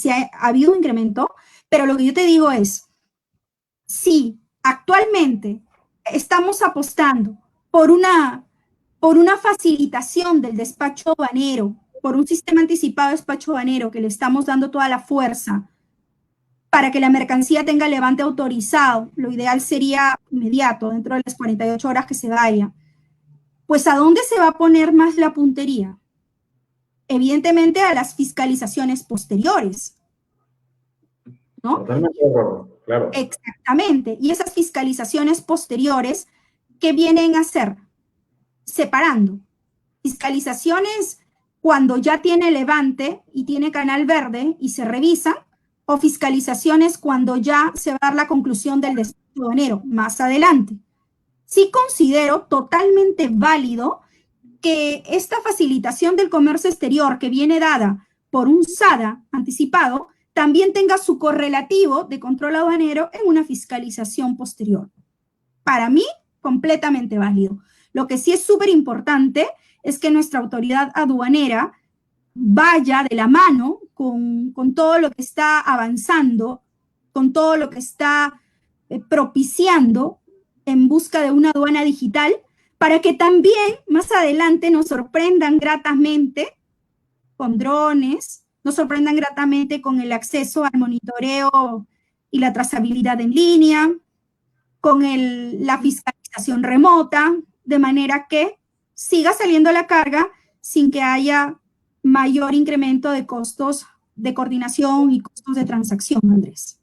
ha habido un incremento, pero lo que yo te digo es, si actualmente estamos apostando por una facilitación del despacho aduanero, por un sistema anticipado de despacho aduanero que le estamos dando toda la fuerza para que la mercancía tenga levante autorizado, lo ideal sería inmediato, dentro de las 48 horas que se vaya, pues ¿a dónde se va a poner más la puntería? Evidentemente a las fiscalizaciones posteriores, ¿no? Totalmente de acuerdo, claro. Exactamente. Y esas fiscalizaciones posteriores, ¿qué vienen a hacer? Separando. Fiscalizaciones cuando ya tiene levante y tiene canal verde y se revisan, o fiscalizaciones cuando ya se va a dar la conclusión del despacho aduanero más adelante. Sí considero totalmente válido que esta facilitación del comercio exterior que viene dada por un SADA anticipado también tenga su correlativo de control aduanero en una fiscalización posterior. Para mí, completamente válido. Lo que sí es súper importante es que nuestra autoridad aduanera vaya de la mano con todo lo que está avanzando, con todo lo que está propiciando en busca de una aduana digital, para que también más adelante nos sorprendan gratamente con drones, nos sorprendan gratamente con el acceso al monitoreo y la trazabilidad en línea, con la fiscalización remota, de manera que siga saliendo la carga sin que haya mayor incremento de costos de coordinación y costos de transacción, Andrés.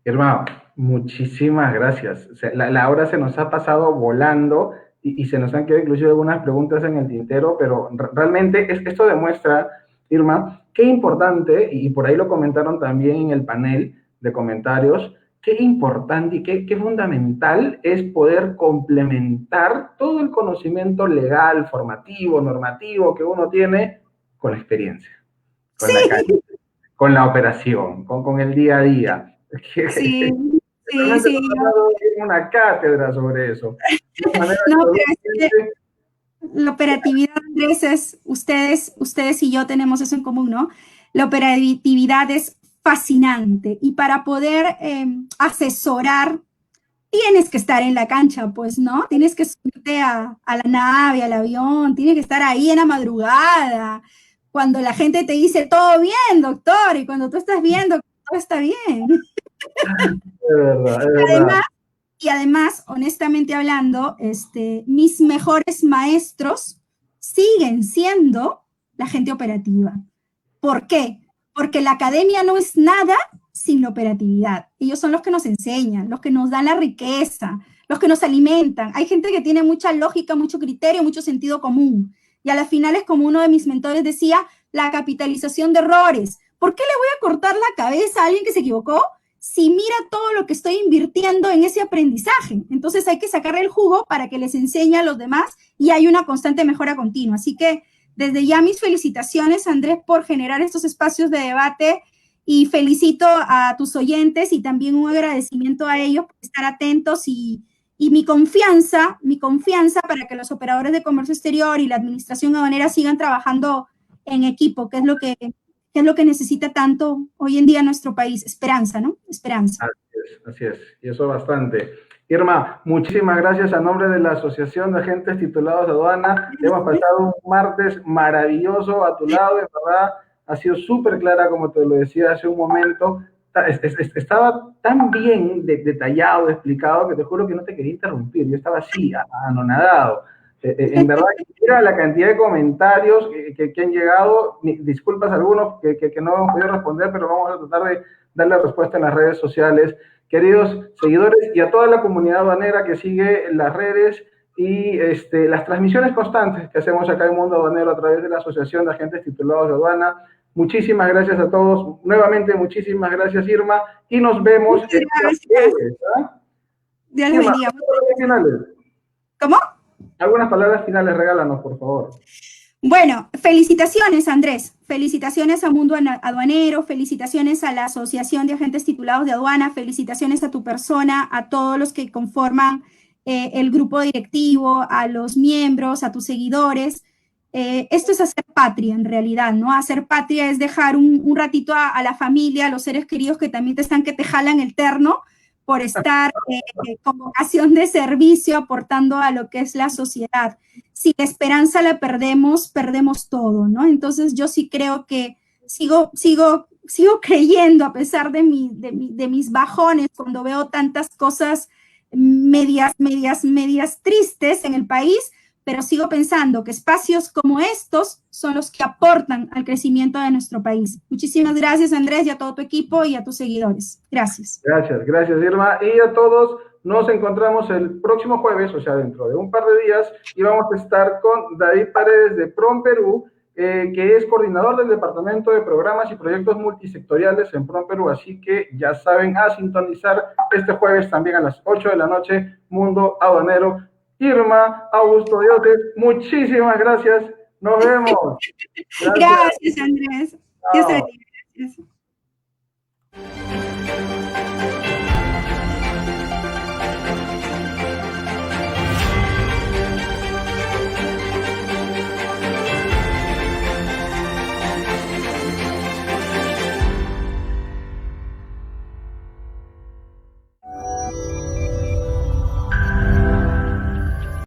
Irma, muchísimas gracias. O sea, la hora se nos ha pasado volando y se nos han quedado inclusive algunas preguntas en el tintero, pero realmente esto demuestra, Irma, qué importante, y por ahí lo comentaron también en el panel de comentarios, qué importante y qué fundamental es poder complementar todo el conocimiento legal, formativo, normativo que uno tiene con la experiencia, con sí. la calle, con la operación, con el día a día. Sí, Realmente sí. nos ha dado una cátedra sobre eso. No, pero es que la operatividad, Andrés, es, ustedes y yo tenemos eso en común, ¿no? La operatividad es fascinante y para poder asesorar tienes que estar en la cancha, pues, ¿no? Tienes que subirte a la nave, al avión, tienes que estar ahí en la madrugada, cuando la gente te dice, todo bien, doctor, y cuando tú estás viendo, todo está bien. Es verdad, es verdad. Y además, honestamente hablando, mis mejores maestros siguen siendo la gente operativa. ¿Por qué? Porque la academia no es nada sin la operatividad. Ellos son los que nos enseñan, los que nos dan la riqueza, los que nos alimentan. Hay gente que tiene mucha lógica, mucho criterio, mucho sentido común. Y a la final es como uno de mis mentores decía, la capitalización de errores. ¿Por qué le voy a cortar la cabeza a alguien que se equivocó si mira todo lo que estoy invirtiendo en ese aprendizaje? Entonces hay que sacarle el jugo para que les enseñe a los demás y hay una constante mejora continua. Así que desde ya mis felicitaciones, Andrés, por generar estos espacios de debate y felicito a tus oyentes y también un agradecimiento a ellos por estar atentos y mi confianza para que los operadores de comercio exterior y la administración aduanera sigan trabajando en equipo, que es lo que necesita tanto hoy en día nuestro país. Esperanza, ¿no? Esperanza. Así es, y eso bastante. Irma, muchísimas gracias a nombre de la Asociación de Agentes Titulados de Aduana. Hemos pasado un martes maravilloso a tu lado, de verdad, ha sido súper clara, como te lo decía hace un momento. Estaba tan bien detallado, explicado, que te juro que no te quería interrumpir. Yo estaba así, anonadado. En verdad, mira la cantidad de comentarios que han llegado. Disculpas a algunos que no hemos podido responder, pero vamos a tratar de darle respuesta en las redes sociales. Queridos seguidores y a toda la comunidad aduanera que sigue las redes y las transmisiones constantes que hacemos acá en Mundo Aduanero a través de la Asociación de Agentes Titulados de Aduana. Muchísimas gracias a todos. Nuevamente, muchísimas gracias, Irma. Y nos vemos el jueves. Dios les bendiga. ¿Cómo? Algunas palabras finales, regálanos, por favor. Bueno, felicitaciones, Andrés. Felicitaciones a Mundo Aduanero, felicitaciones a la Asociación de Agentes Titulados de Aduana, felicitaciones a tu persona, a todos los que conforman el grupo directivo, a los miembros, a tus seguidores. Esto es hacer patria, en realidad, ¿no? Hacer patria es dejar un ratito a la familia, a los seres queridos que también que te jalan el terno por estar con vocación de servicio, aportando a lo que es la sociedad. Si la esperanza la perdemos, perdemos todo, ¿no? Entonces yo sí creo que sigo creyendo, a pesar de mis bajones, cuando veo tantas cosas medias tristes en el país, pero sigo pensando que espacios como estos son los que aportan al crecimiento de nuestro país. Muchísimas gracias, Andrés, y a todo tu equipo y a tus seguidores. Gracias. Gracias, Irma. Y a todos, nos encontramos el próximo jueves, o sea, dentro de un par de días, y vamos a estar con David Paredes de PROM Perú, que es coordinador del Departamento de Programas y Proyectos Multisectoriales en PROM Perú. Así que ya saben, a sintonizar este jueves también a las 8 de la noche, Mundo Aduanero. Irma, Augusto, Diotes, muchísimas gracias. Nos vemos. Gracias, Andrés. Dios te Chao. bendiga. Gracias.